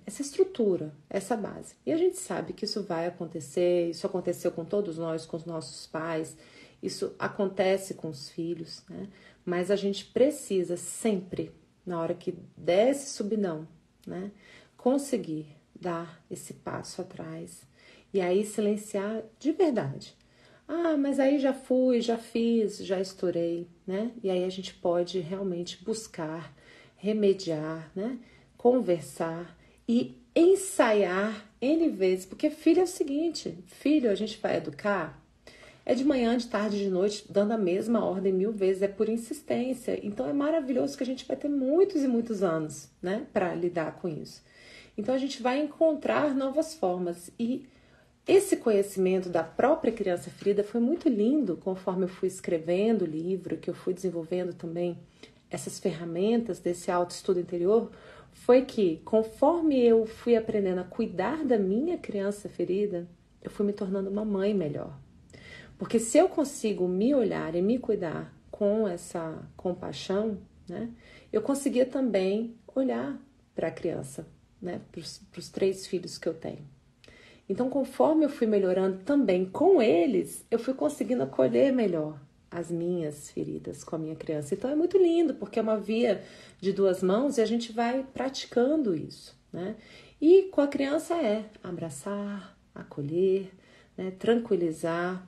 estrutura, essa base. E a gente sabe que isso vai acontecer, isso aconteceu com todos nós, com os nossos pais, isso acontece com os filhos, né? Mas a gente precisa sempre, na hora que der esse subidão, né, conseguir dar esse passo atrás e aí silenciar de verdade. Ah, mas aí já fui, já fiz, já estourei, né? E aí a gente pode realmente buscar, remediar, né? Conversar e ensaiar N vezes, porque filho é o seguinte, filho a gente vai educar, é de manhã, de tarde, de noite, dando a mesma ordem 1000 vezes, é por insistência. Então é maravilhoso que a gente vai ter muitos e muitos anos, né, para lidar com isso. Então a gente vai encontrar novas formas e esse conhecimento da própria criança ferida foi muito lindo conforme eu fui escrevendo o livro, que eu fui desenvolvendo também essas ferramentas desse autoestudo interior, foi que conforme eu fui aprendendo a cuidar da minha criança ferida, eu fui me tornando uma mãe melhor. Porque se eu consigo me olhar e me cuidar com essa compaixão, né, eu conseguia também olhar para a criança, né, para os 3 filhos que eu tenho. Então, conforme eu fui melhorando também com eles, eu fui conseguindo acolher melhor as minhas feridas com a minha criança. Então, é muito lindo, porque é uma via de 2 mãos e a gente vai praticando isso, né? E com a criança é abraçar, acolher, né, tranquilizar.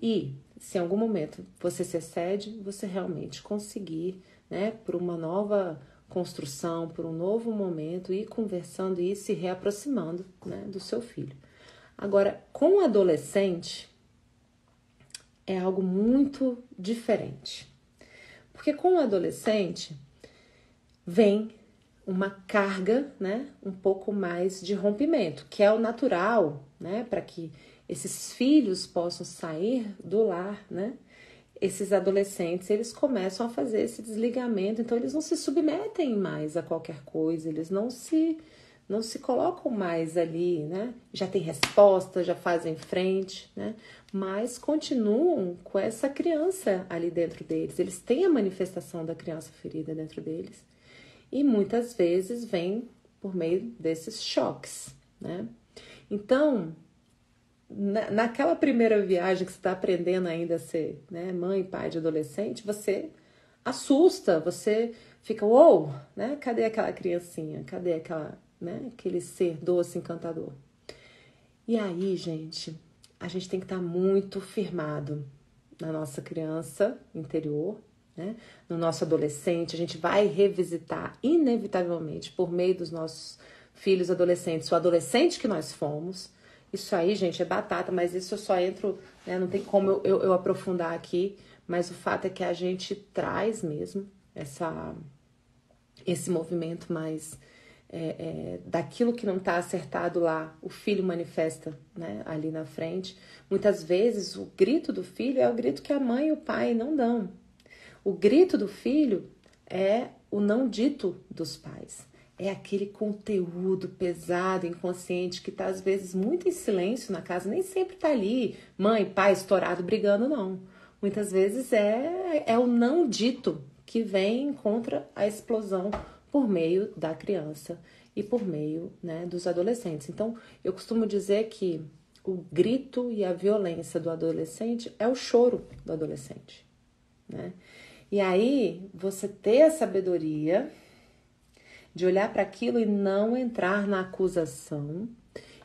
E, se em algum momento você se excede, você realmente conseguir, né, por uma nova construção, por um novo momento, ir conversando e ir se reaproximando, né, do seu filho. Agora, com o adolescente, é algo muito diferente. Porque com o adolescente, vem uma carga, né, um pouco mais de rompimento, que é o natural, né, para que esses filhos possam sair do lar, né? Esses adolescentes, eles começam a fazer esse desligamento, então eles não se submetem mais a qualquer coisa, eles não se colocam mais ali, né? Já tem resposta, já fazem frente, né? Mas continuam com essa criança ali dentro deles. Eles têm a manifestação da criança ferida dentro deles. E muitas vezes vem por meio desses choques, né? Então, naquela primeira viagem que você está aprendendo ainda a ser, né, mãe, pai de adolescente, você assusta, você fica, uou, né? Cadê aquela criancinha? Cadê aquela, né, aquele ser doce, encantador? E aí, gente, a gente tem que estar muito firmado na nossa criança interior, né? No nosso adolescente. A gente vai revisitar inevitavelmente por meio dos nossos filhos adolescentes, o adolescente que nós fomos. Isso aí, gente, é batata, mas isso eu só entro, né? Não tem como eu aprofundar aqui, mas o fato é que a gente traz mesmo esse movimento mais daquilo que não está acertado lá, o filho manifesta, né, ali na frente. Muitas vezes o grito do filho é o grito que a mãe e o pai não dão. O grito do filho é o não dito dos pais. É aquele conteúdo pesado, inconsciente, que está às vezes muito em silêncio na casa, nem sempre está ali, mãe, pai, estourado, brigando, não. Muitas vezes é o não dito que vem contra a explosão por meio da criança e por meio, né, dos adolescentes. Então, eu costumo dizer que o grito e a violência do adolescente é o choro do adolescente, né? E aí, você ter a sabedoria de olhar para aquilo e não entrar na acusação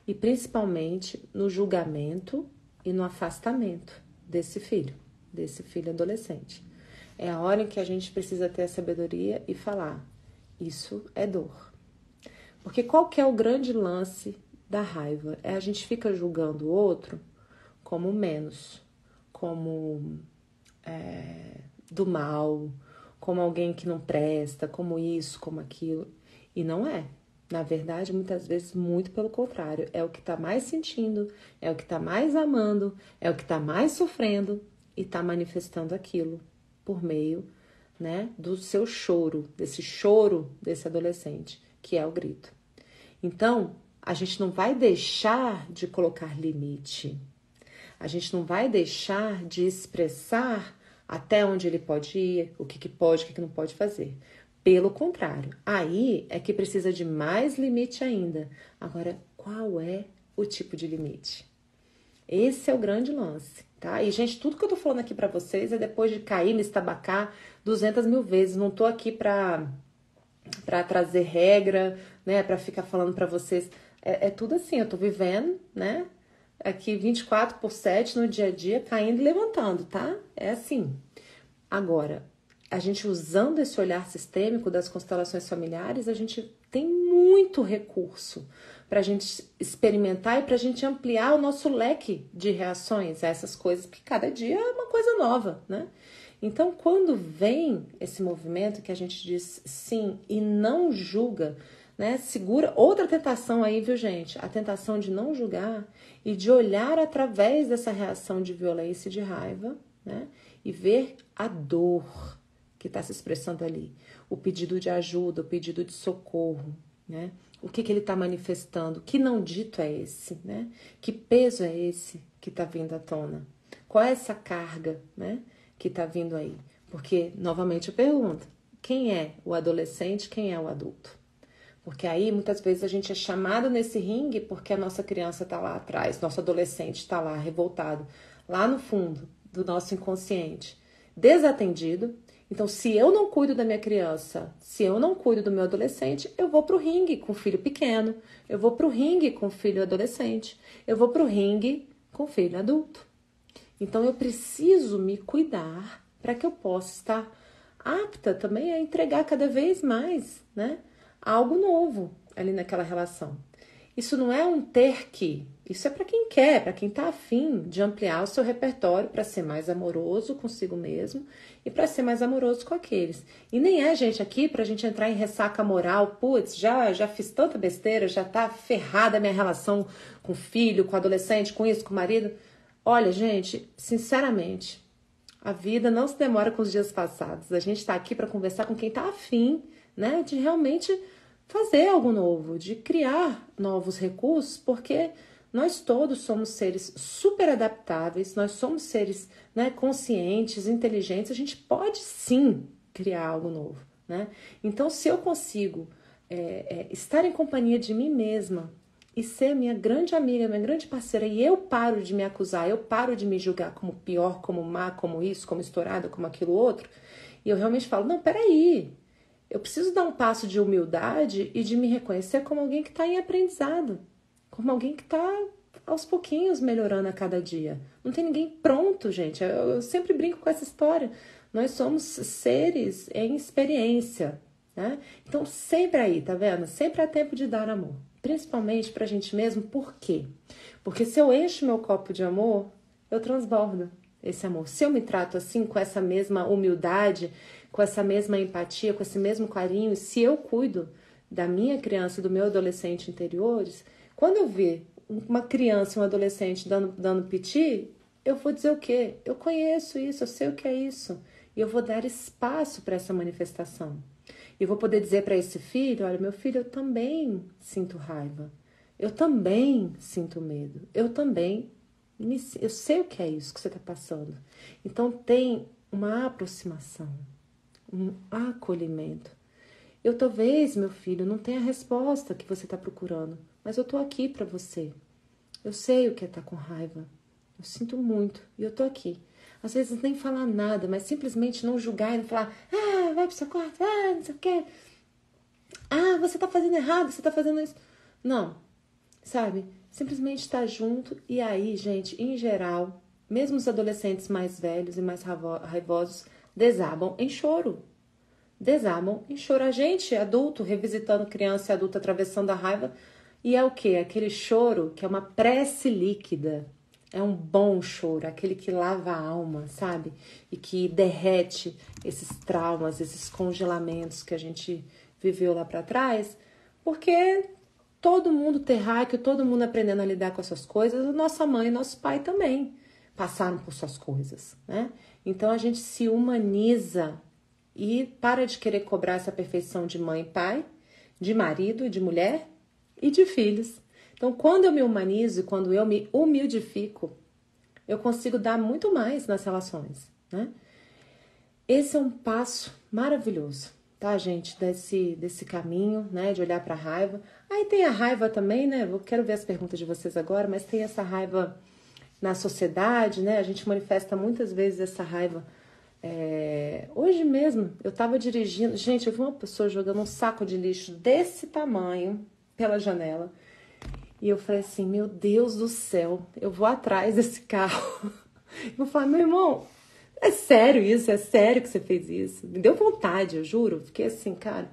e principalmente no julgamento e no afastamento desse filho adolescente. É a hora em que a gente precisa ter a sabedoria e falar, isso é dor. Porque qual que é o grande lance da raiva? A gente fica julgando o outro como menos, como do mal, como alguém que não presta, como isso, como aquilo. E não é. Na verdade, muitas vezes, muito pelo contrário. É o que está mais sentindo, é o que está mais amando, é o que está mais sofrendo e está manifestando aquilo por meio, né, do seu choro desse adolescente, que é o grito. Então, a gente não vai deixar de colocar limite. A gente não vai deixar de expressar até onde ele pode ir, o que pode, o que não pode fazer. Pelo contrário, aí é que precisa de mais limite ainda. Agora, qual é o tipo de limite? Esse é o grande lance, tá? E, gente, tudo que eu tô falando aqui pra vocês é depois de cair, me estabacar 200 mil vezes. Não tô aqui pra trazer regra, né? Pra ficar falando pra vocês. É tudo assim, eu tô vivendo, né? Aqui 24/7 no dia a dia, caindo e levantando, tá? É assim. Agora, a gente usando esse olhar sistêmico das constelações familiares, a gente tem muito recurso para a gente experimentar e para a gente ampliar o nosso leque de reações a essas coisas, porque cada dia é uma coisa nova, né? Então, quando vem esse movimento que a gente diz sim e não julga, né? Segura outra tentação aí, viu, gente? A tentação de não julgar e de olhar através dessa reação de violência e de raiva, né? E ver a dor que está se expressando ali, o pedido de ajuda, o pedido de socorro, né? O que ele está manifestando, que não dito é esse, né? Que peso é esse que está vindo à tona? Qual é essa carga, né, que está vindo aí? Porque, novamente, eu pergunto, quem é o adolescente, quem é o adulto? Porque aí, muitas vezes, a gente é chamado nesse ringue porque a nossa criança está lá atrás, nosso adolescente está lá, revoltado, lá no fundo do nosso inconsciente, desatendido. Então, se eu não cuido da minha criança, se eu não cuido do meu adolescente, eu vou pro ringue com o filho pequeno, eu vou pro ringue com o filho adolescente, eu vou pro ringue com o filho adulto. Então, eu preciso me cuidar para que eu possa estar apta também a entregar cada vez mais, né, algo novo ali naquela relação. Isso não é um ter que, isso é para quem quer, para quem está afim de ampliar o seu repertório para ser mais amoroso consigo mesmo e para ser mais amoroso com aqueles. E nem é, gente, aqui para a gente entrar em ressaca moral, putz, já fiz tanta besteira, já tá ferrada a minha relação com o filho, com o adolescente, com isso, com o marido. Olha, gente, sinceramente, a vida não se demora com os dias passados. A gente está aqui para conversar com quem está afim, né, de realmente fazer algo novo, de criar novos recursos, porque nós todos somos seres super adaptáveis, nós somos seres, né, conscientes, inteligentes, a gente pode sim criar algo novo, né? Então, se eu consigo estar em companhia de mim mesma e ser minha grande amiga, minha grande parceira, e eu paro de me acusar, eu paro de me julgar como pior, como má, como isso, como estourada, como aquilo outro, e eu realmente falo, não, peraí, eu preciso dar um passo de humildade e de me reconhecer como alguém que está em aprendizado, como alguém que está aos pouquinhos melhorando a cada dia. Não tem ninguém pronto, gente. Eu sempre brinco com essa história. Nós somos seres em experiência, né? Então, sempre aí, tá vendo? Sempre há tempo de dar amor. Principalmente pra gente mesmo. Por quê? Porque se eu encho meu copo de amor, eu transbordo esse amor. Se eu me trato assim, com essa mesma humildade, com essa mesma empatia, com esse mesmo carinho, se eu cuido da minha criança e do meu adolescente interiores, quando eu ver uma criança e um adolescente dando piti, eu vou dizer o quê? Eu conheço isso, eu sei o que é isso. E eu vou dar espaço para essa manifestação. E eu vou poder dizer para esse filho, olha, meu filho, eu também sinto raiva. Eu também sinto medo. Eu sei o que é isso que você está passando. Então tem uma aproximação, um acolhimento. Eu talvez, meu filho, não tenha a resposta que você está procurando, mas eu estou aqui para você. Eu sei o que é estar com raiva. Eu sinto muito e eu estou aqui. Às vezes nem falar nada, mas simplesmente não julgar e não falar, vai pro seu quarto, não sei o quê. Você está fazendo errado, você está fazendo isso. Não, sabe? Simplesmente estar junto e aí, gente, em geral, mesmo os adolescentes mais velhos e mais raivosos desabam em choro. Desabam em choro. A gente, adulto, revisitando criança e adulto, atravessando a raiva. E é o quê? Aquele choro que é uma prece líquida. É um bom choro, aquele que lava a alma, sabe? E que derrete esses traumas, esses congelamentos que a gente viveu lá para trás. Porque todo mundo terráqueo, todo mundo aprendendo a lidar com essas coisas, nossa mãe e nosso pai também passaram por suas coisas, né? Então a gente se humaniza e para de querer cobrar essa perfeição de mãe e pai, de marido, de mulher e de filhos. Então, quando eu me humanizo e quando eu me humildifico, eu consigo dar muito mais nas relações, né? Esse é um passo maravilhoso, tá, gente? Desse caminho, né? De olhar para a raiva. Aí tem a raiva também, né? Eu quero ver as perguntas de vocês agora, mas tem essa raiva na sociedade, né? A gente manifesta muitas vezes essa raiva. Hoje mesmo, eu tava dirigindo, gente, eu vi uma pessoa jogando um saco de lixo desse tamanho pela janela, e eu falei assim, meu Deus do céu, eu vou atrás desse carro, eu vou falar, meu irmão, é sério isso? É sério que você fez isso? Me deu vontade, eu juro, fiquei assim, cara,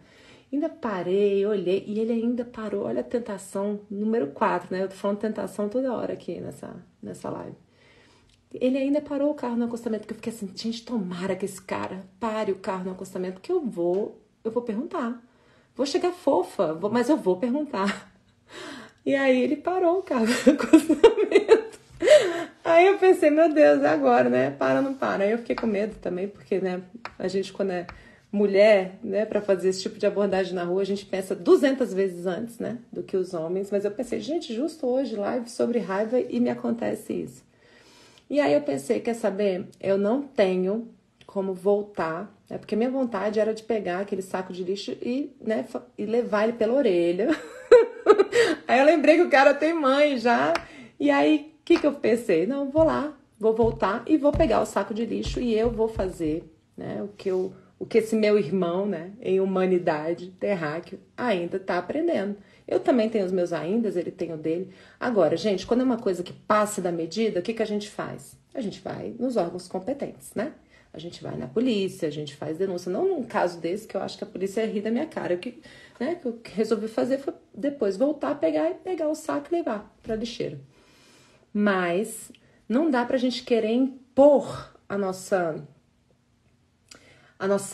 ainda parei, olhei, e ele ainda parou, olha a tentação número 4, né, eu tô falando tentação toda hora aqui nessa live. Ele ainda parou o carro no acostamento, porque eu fiquei assim, gente, tomara que esse cara pare o carro no acostamento, que eu vou perguntar. Vou chegar fofa, mas eu vou perguntar. E aí ele parou o carro no acostamento. Aí eu pensei, meu Deus, é agora, né? Para ou não para? Aí eu fiquei com medo também, porque, né, a gente quando é mulher, né, para fazer esse tipo de abordagem na rua, a gente pensa 200 vezes antes, né, do que os homens. Mas eu pensei, gente, justo hoje, live sobre raiva e me acontece isso. E aí eu pensei, quer saber? Eu não tenho como voltar, né? Porque minha vontade era de pegar aquele saco de lixo e, né, e levar ele pela orelha. Aí eu lembrei que o cara tem mãe já. E aí, o que eu pensei? Não, vou lá, vou voltar e vou pegar o saco de lixo e eu vou fazer, né, o que esse meu irmão, né, em humanidade, terráqueo, ainda tá aprendendo. Eu também tenho os meus aindas, ele tem o dele. Agora, gente, quando é uma coisa que passa da medida, o que a gente faz? A gente vai nos órgãos competentes, né? A gente vai na polícia, a gente faz denúncia. Não num caso desse, que eu acho que a polícia ri da minha cara. O que eu resolvi fazer foi depois voltar a pegar o saco e levar pra lixeira. Mas não dá pra gente querer impor a nossa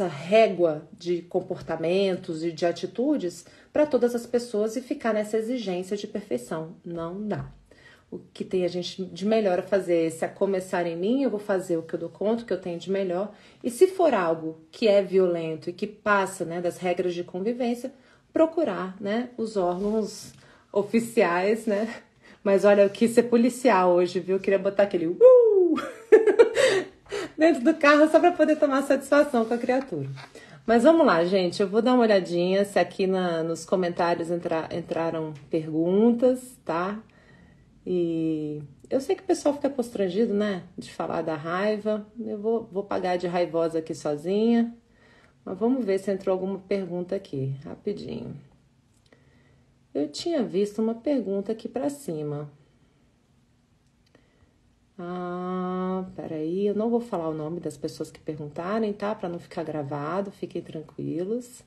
régua de comportamentos e de atitudes para todas as pessoas e ficar nessa exigência de perfeição. Não dá. O que tem a gente de melhor a fazer, se a começar em mim, eu vou fazer o que eu dou conta, o que eu tenho de melhor. E se for algo que é violento e que passa, né, das regras de convivência, procurar, né, os órgãos oficiais, né? Mas olha, eu quis ser policial hoje, viu? Eu queria botar aquele dentro do carro só para poder tomar satisfação com a criatura. Mas vamos lá, gente. Eu vou dar uma olhadinha se aqui nos comentários entraram perguntas, tá? E eu sei que o pessoal fica constrangido, né? De falar da raiva. Eu vou pagar de raivosa aqui sozinha. Mas vamos ver se entrou alguma pergunta aqui, rapidinho. Eu tinha visto uma pergunta aqui pra cima. Peraí, eu não vou falar o nome das pessoas que perguntarem, tá? Pra não ficar gravado, fiquem tranquilos.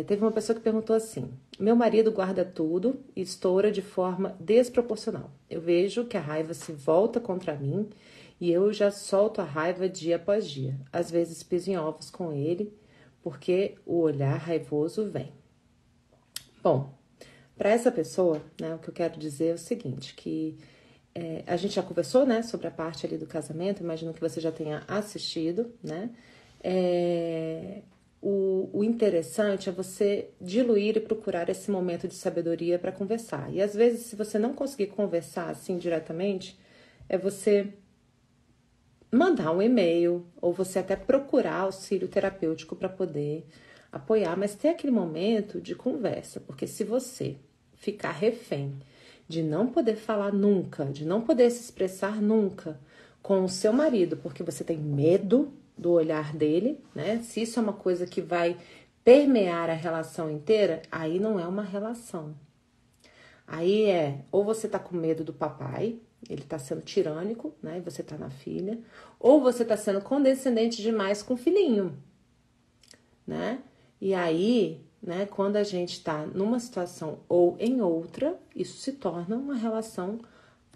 Teve uma pessoa que perguntou assim: meu marido guarda tudo e estoura de forma desproporcional. Eu vejo que a raiva se volta contra mim e eu já solto a raiva dia após dia. Às vezes piso em ovos com ele, porque o olhar raivoso vem. Bom, para essa pessoa, né, o que eu quero dizer é o seguinte, que a gente já conversou, né, sobre a parte ali do casamento, imagino que você já tenha assistido, né? O interessante é você diluir e procurar esse momento de sabedoria para conversar. E às vezes, se você não conseguir conversar assim diretamente, é você mandar um e-mail ou você até procurar auxílio terapêutico para poder apoiar, mas ter aquele momento de conversa, porque se você ficar refém de não poder falar nunca, de não poder se expressar nunca com o seu marido, porque você tem medo do olhar dele, né? Se isso é uma coisa que vai permear a relação inteira, aí não é uma relação. Aí ou você tá com medo do papai, ele tá sendo tirânico, né? E você tá na filha, ou você tá sendo condescendente demais com o filhinho, né? E aí, né, quando a gente tá numa situação ou em outra, isso se torna uma relação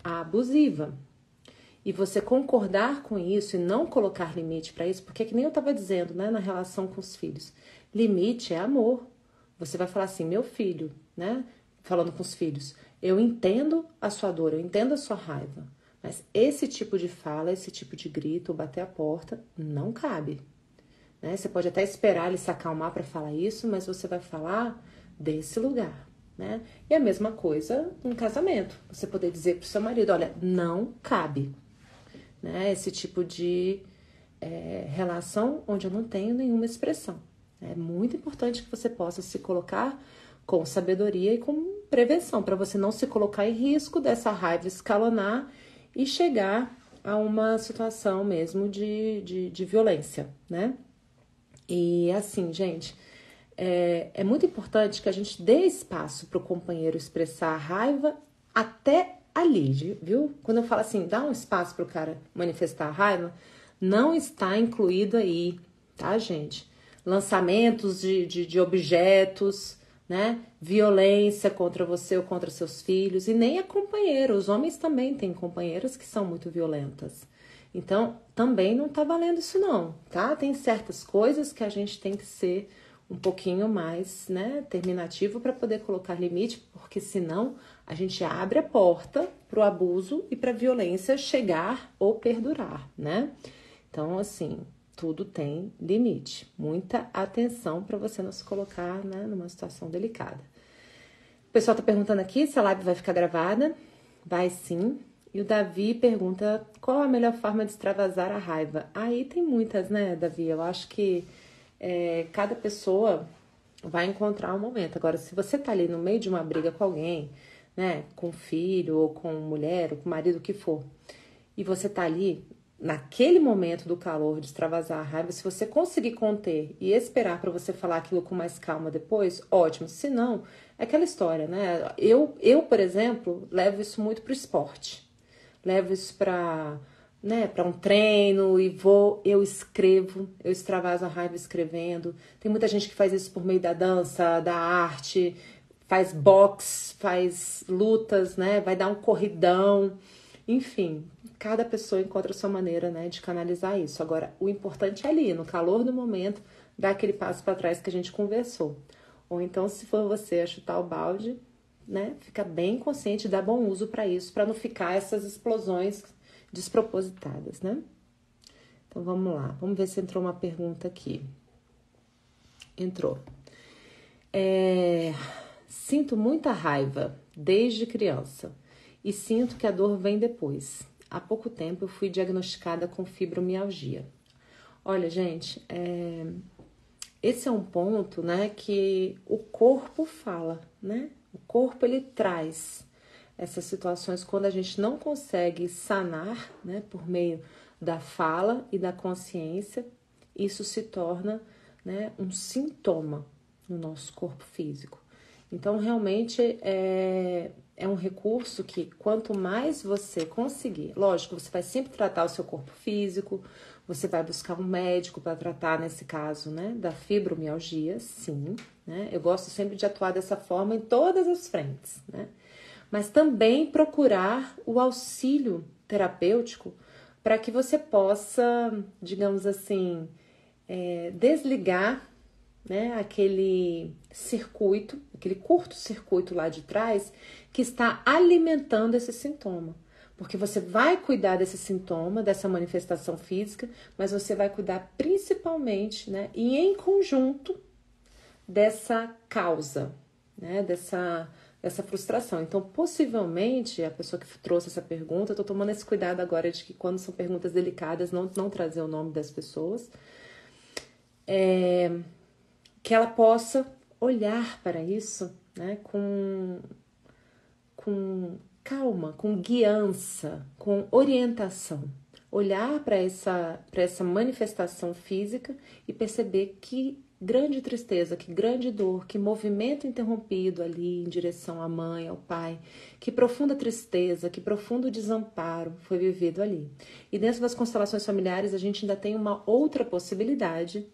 abusiva. E você concordar com isso e não colocar limite para isso, porque é que nem eu estava dizendo, né, na relação com os filhos. Limite é amor. Você vai falar assim, meu filho, né, falando com os filhos, eu entendo a sua dor, eu entendo a sua raiva, mas esse tipo de fala, esse tipo de grito, ou bater a porta, não cabe. Né? Você pode até esperar ele se acalmar para falar isso, mas você vai falar desse lugar. Né? E a mesma coisa no casamento. Você poder dizer pro seu marido, olha, não cabe. Né? Esse tipo de relação onde eu não tenho nenhuma expressão. É muito importante que você possa se colocar com sabedoria e com prevenção, para você não se colocar em risco dessa raiva escalonar e chegar a uma situação mesmo de violência, né? E assim, gente, é muito importante que a gente dê espaço para o companheiro expressar a raiva até ali, viu? Quando eu falo assim, dá um espaço para o cara manifestar a raiva, não está incluído aí, tá, gente? Lançamentos de objetos, né? Violência contra você ou contra seus filhos, e nem a companheira. Os homens também têm companheiras que são muito violentas. Então, também não tá valendo isso não, tá? Tem certas coisas que a gente tem que ser um pouquinho mais, né, terminativo para poder colocar limite, porque senão a gente abre a porta para o abuso e para a violência chegar ou perdurar, né? Então, assim, tudo tem limite. Muita atenção para você não se colocar, né, numa situação delicada. O pessoal tá perguntando aqui se a live vai ficar gravada. Vai sim. E o Davi pergunta qual a melhor forma de extravasar a raiva. Aí tem muitas, né, Davi? Eu acho que cada pessoa vai encontrar um momento. Agora, se você tá ali no meio de uma briga com alguém, né, com filho, ou com mulher, ou com marido, o que for, e você tá ali naquele momento do calor de extravasar a raiva, se você conseguir conter e esperar para você falar aquilo com mais calma depois, ótimo. Se não, é aquela história, né? Eu, por exemplo, levo isso muito pro esporte. Levo isso para, né, para um treino e eu escrevo, eu extravaso a raiva escrevendo. Tem muita gente que faz isso por meio da dança, da arte, faz boxe, faz lutas, né? Vai dar um corridão. Enfim, cada pessoa encontra a sua maneira, né, de canalizar isso. Agora, o importante é ali, no calor do momento, dar aquele passo para trás que a gente conversou. Ou então, se for você a chutar o balde, né, fica bem consciente e dá bom uso para isso, para não ficar essas explosões despropositadas, né? Então, vamos lá. Vamos ver se entrou uma pergunta aqui. Entrou. Sinto muita raiva desde criança e sinto que a dor vem depois. Há pouco tempo eu fui diagnosticada com fibromialgia. Olha, gente, esse é um ponto, né, que o corpo fala, né? O corpo, ele traz essas situações quando a gente não consegue sanar, né, por meio da fala e da consciência, isso se torna, né, um sintoma no nosso corpo físico. Então, realmente, é um recurso que quanto mais você conseguir, lógico, você vai sempre tratar o seu corpo físico, você vai buscar um médico para tratar, nesse caso, né, da fibromialgia, sim, né? Eu gosto sempre de atuar dessa forma em todas as frentes, né? Mas também procurar o auxílio terapêutico para que você possa, digamos assim, desligar, né, aquele circuito, aquele curto-circuito lá de trás que está alimentando esse sintoma. Porque você vai cuidar desse sintoma, dessa manifestação física, mas você vai cuidar principalmente, né, e em conjunto dessa causa, né, dessa frustração. Então, possivelmente, a pessoa que trouxe essa pergunta, eu tô tomando esse cuidado agora de que quando são perguntas delicadas, não trazer o nome das pessoas, que ela possa olhar para isso, né, com calma, com guiança, com orientação. Olhar para essa manifestação física e perceber que grande tristeza, que grande dor, que movimento interrompido ali em direção à mãe, ao pai, que profunda tristeza, que profundo desamparo foi vivido ali. E dentro das constelações familiares a gente ainda tem uma outra possibilidade,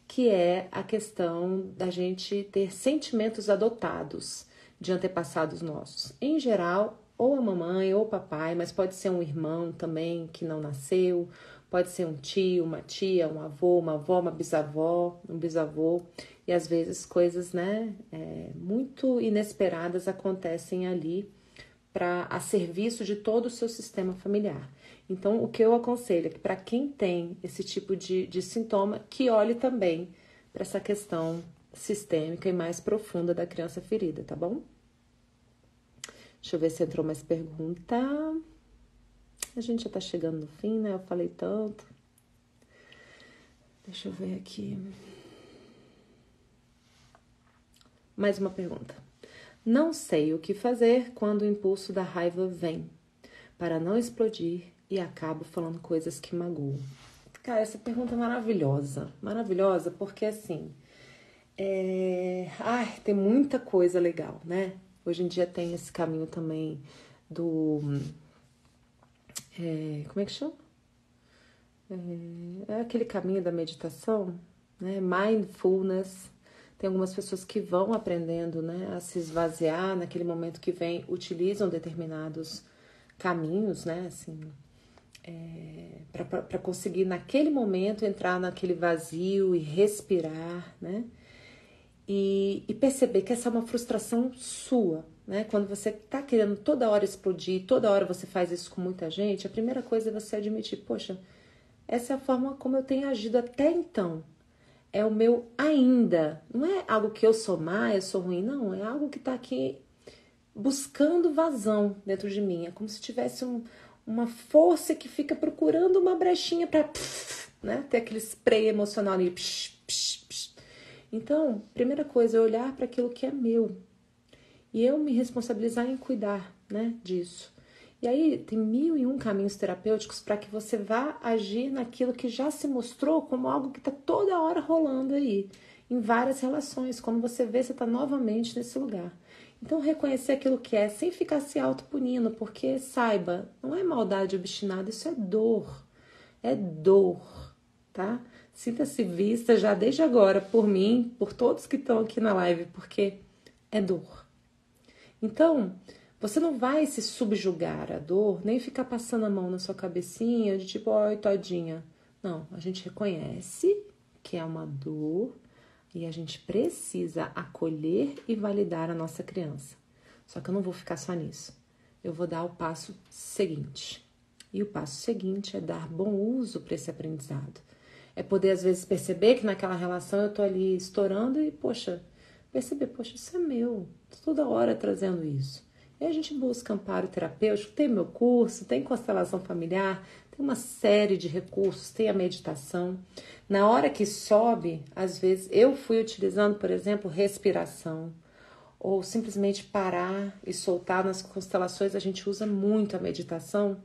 que é a questão da gente ter sentimentos adotados de antepassados nossos. Em geral, ou a mamãe ou o papai, mas pode ser um irmão também que não nasceu, pode ser um tio, uma tia, um avô, uma avó, uma bisavó, um bisavô. E às vezes coisas, né, muito inesperadas acontecem ali a serviço de todo o seu sistema familiar. Então, o que eu aconselho é que para quem tem esse tipo de sintoma, que olhe também para essa questão sistêmica e mais profunda da criança ferida, tá bom? Deixa eu ver se entrou mais pergunta. A gente já tá chegando no fim, né? Eu falei tanto. Deixa eu ver aqui. Mais uma pergunta. Não sei o que fazer quando o impulso da raiva vem, para não explodir e acabo falando coisas que magoam. Cara, essa pergunta é maravilhosa. Maravilhosa porque, assim, tem muita coisa legal, né? Hoje em dia tem esse caminho também do... como é que chama? É aquele caminho da meditação, né? Mindfulness. Tem algumas pessoas que vão aprendendo, né, a se esvaziar naquele momento que vem, utilizam determinados caminhos, né, assim, para conseguir naquele momento entrar naquele vazio e respirar, né, e perceber que essa é uma frustração sua, né, quando você tá querendo toda hora explodir, toda hora você faz isso com muita gente, a primeira coisa é você admitir, poxa, essa é a forma como eu tenho agido até então. É o meu ainda. Não é algo que eu sou má, eu sou ruim. Não, é algo que está aqui buscando vazão dentro de mim. É como se tivesse uma força que fica procurando uma brechinha para, né, ter aquele spray emocional ali. Então, primeira coisa é olhar para aquilo que é meu. E eu me responsabilizar em cuidar, né, disso. E aí tem 1001 caminhos terapêuticos para que você vá agir naquilo que já se mostrou como algo que está toda hora rolando aí, em várias relações. Quando você vê, você está novamente nesse lugar. Então, reconhecer aquilo que é, sem ficar se autopunindo, porque, saiba, não é maldade obstinada, isso é dor. É dor, tá? Sinta-se vista já desde agora por mim, por todos que estão aqui na live, porque é dor. Então... você não vai se subjugar à dor, nem ficar passando a mão na sua cabecinha de tipo, ai, tadinha. Não, a gente reconhece que é uma dor e a gente precisa acolher e validar a nossa criança. Só que eu não vou ficar só nisso. Eu vou dar o passo seguinte. E o passo seguinte é dar bom uso para esse aprendizado. É poder, às vezes, perceber que naquela relação eu tô ali estourando e, poxa, Perceber, poxa, isso é meu, tô toda hora trazendo isso. E a gente busca amparo terapêutico, tem meu curso, tem constelação familiar, tem uma série de recursos, tem a meditação. Na hora que sobe, às vezes eu fui utilizando, por exemplo, respiração, ou simplesmente parar e soltar. Nas constelações a gente usa muito a meditação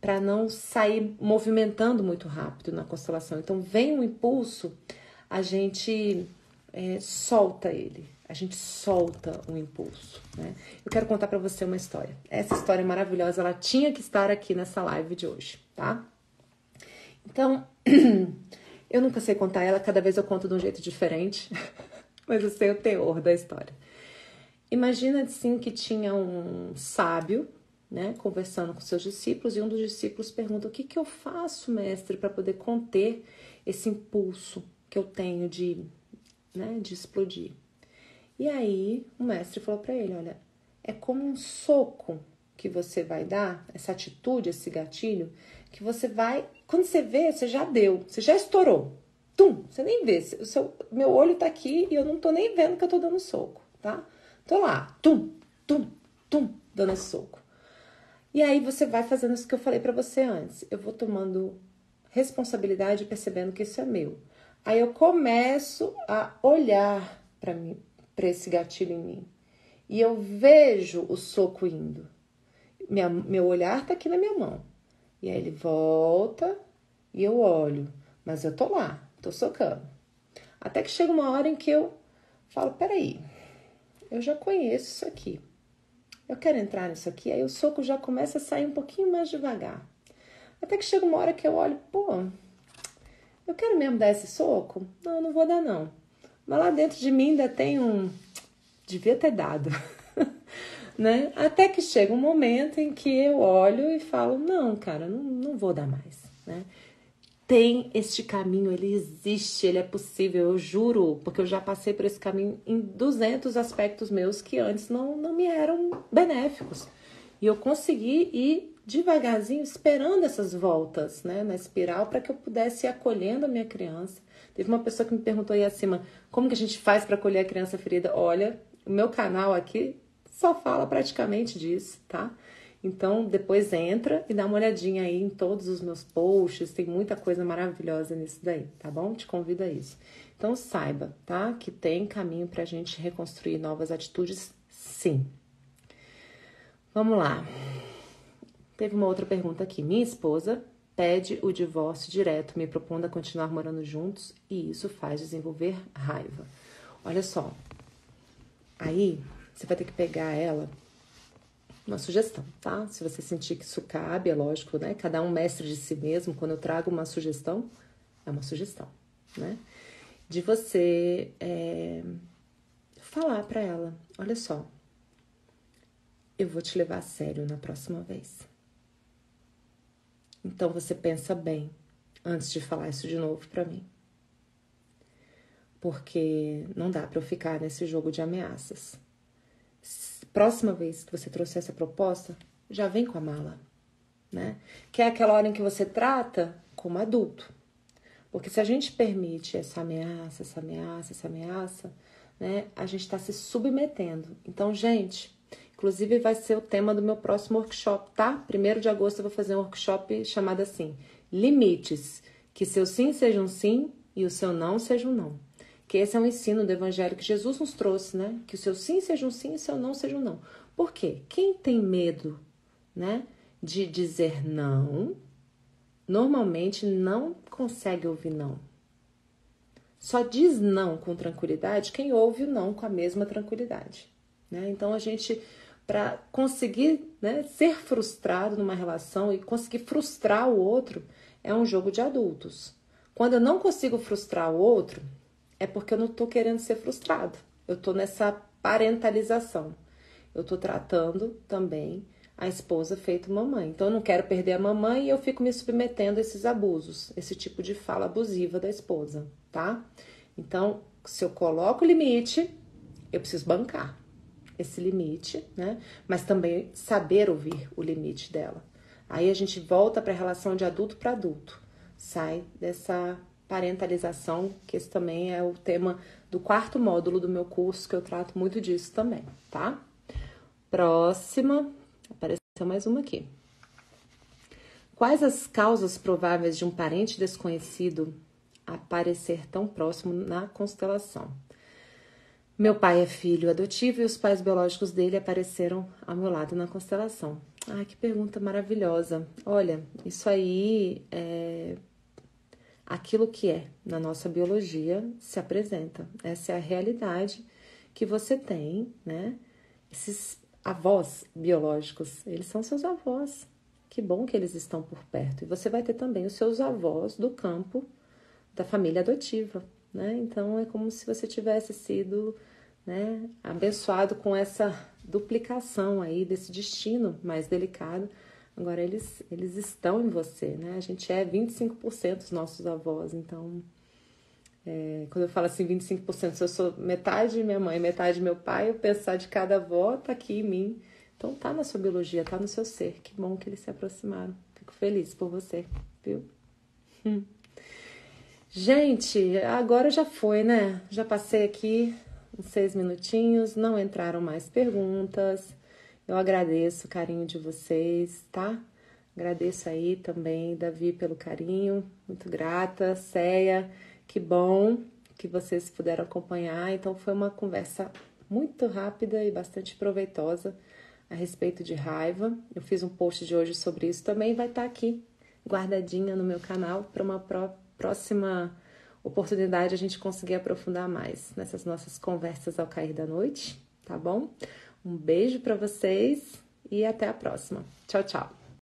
para não sair movimentando muito rápido na constelação. Então vem um impulso, a gente solta ele. A gente solta o impulso, né? Eu quero contar para você uma história. Essa história é maravilhosa, ela tinha que estar aqui nessa live de hoje, tá? Então, eu nunca sei contar ela, cada vez eu conto de um jeito diferente, mas eu sei o teor da história. Imagina assim que tinha um sábio, né, conversando com seus discípulos, e um dos discípulos pergunta: o que eu faço, mestre, para poder conter esse impulso que eu tenho de explodir? E aí o mestre falou para ele: olha, é como um soco que você vai dar, essa atitude, esse gatilho, que você vai, quando você vê, você já deu, você já estourou. Tum, você nem vê, meu olho tá aqui e eu não tô nem vendo que eu tô dando soco, tá? Tô lá, tum, tum, tum, dando esse soco. E aí você vai fazendo isso que eu falei pra você antes. Eu vou tomando responsabilidade e percebendo que isso é meu. Aí eu começo a olhar pra mim, para esse gatilho em mim. E eu vejo o soco indo. Meu olhar tá aqui na minha mão. E aí ele volta e eu olho. Mas eu tô lá, tô socando. Até que chega uma hora em que eu falo: peraí, eu já conheço isso aqui. Eu quero entrar nisso aqui. Aí o soco já começa a sair um pouquinho mais devagar. Até que chega uma hora que eu olho: pô, eu quero mesmo dar esse soco? Não, não vou dar não. Mas lá dentro de mim ainda tem devia ter dado, né? Até que chega um momento em que eu olho e falo: não, cara, não vou dar mais, né? Tem este caminho, ele existe, ele é possível, eu juro, porque eu já passei por esse caminho em 200 aspectos meus que antes não me eram benéficos. E eu consegui ir devagarzinho, esperando essas voltas, né, na espiral, para que eu pudesse ir acolhendo a minha criança. Teve uma pessoa que me perguntou aí acima: como que a gente faz para acolher a criança ferida? Olha, o meu canal aqui só fala praticamente disso, tá? Então, depois entra e dá uma olhadinha aí em todos os meus posts, tem muita coisa maravilhosa nisso daí, tá bom? Te convido a isso. Então, saiba, tá? Que tem caminho pra gente reconstruir novas atitudes, sim. Vamos lá. Teve uma outra pergunta aqui. Minha esposa pede o divórcio direto, me propondo a continuar morando juntos, e isso faz desenvolver raiva. Olha só. Aí, você vai ter que pegar ela, uma sugestão, tá? Se você sentir que isso cabe, é lógico, né? Cada um mestre de si mesmo. Quando eu trago uma sugestão, é uma sugestão, né? De você falar pra ela: olha só, eu vou te levar a sério na próxima vez. Então você pensa bem antes de falar isso de novo pra mim. Porque não dá pra eu ficar nesse jogo de ameaças. Próxima vez que você trouxer essa proposta, já vem com a mala, né? Que é aquela hora em que você trata como adulto. Porque se a gente permite essa ameaça, né? A gente tá se submetendo. Então, gente, inclusive vai ser o tema do meu próximo workshop, tá? 1º de agosto eu vou fazer um workshop chamado assim: Limites. Que seu sim seja um sim e o seu não seja um não. Que esse é um ensino do evangelho que Jesus nos trouxe, né? Que o seu sim seja um sim e o seu não seja um não. Por quê? Quem tem medo, né, de dizer não, normalmente não consegue ouvir não. Só diz não com tranquilidade quem ouve o não com a mesma tranquilidade, né? Então a gente, para conseguir, né, ser frustrado numa relação e conseguir frustrar o outro, é um jogo de adultos. Quando eu não consigo frustrar o outro, é porque eu não tô querendo ser frustrado. Eu tô nessa parentalização. Eu tô tratando também a esposa feito mamãe. Então eu não quero perder a mamãe e eu fico me submetendo a esses abusos, esse tipo de fala abusiva da esposa, tá? Então, se eu coloco limite, eu preciso bancar esse limite, né? Mas também saber ouvir o limite dela. Aí a gente volta para a relação de adulto para adulto. Sai dessa parentalização, que esse também é o tema do 4º módulo do meu curso, que eu trato muito disso também, tá? Próxima, apareceu mais uma aqui. Quais as causas prováveis de um parente desconhecido aparecer tão próximo na constelação? Meu pai é filho adotivo e os pais biológicos dele apareceram ao meu lado na constelação. Ah, que pergunta maravilhosa. Olha, isso aí é aquilo que é na nossa biologia se apresenta. Essa é a realidade que você tem, né? Esses avós biológicos, eles são seus avós. Que bom que eles estão por perto. E você vai ter também os seus avós do campo da família adotiva, né? Então é como se você tivesse sido, né, abençoado com essa duplicação aí desse destino mais delicado. Agora eles estão em você, né? A gente é 25% dos nossos avós, então quando eu falo assim 25%, se eu sou metade minha mãe, metade meu pai, eu pensar de cada avó tá aqui em mim. Então tá na sua biologia, tá no seu ser. Que bom que eles se aproximaram. Fico feliz por você, viu? Gente, agora já foi, né? Já passei aqui uns 6 minutinhos, não entraram mais perguntas. Eu agradeço o carinho de vocês, tá? Agradeço aí também, Davi, pelo carinho. Muito grata. Céia, que bom que vocês puderam acompanhar. Então, foi uma conversa muito rápida e bastante proveitosa a respeito de raiva. Eu fiz um post de hoje sobre isso também, vai estar aqui guardadinha no meu canal para uma próxima oportunidade a gente conseguir aprofundar mais nessas nossas conversas ao cair da noite, tá bom? Um beijo para vocês e até a próxima. Tchau, tchau!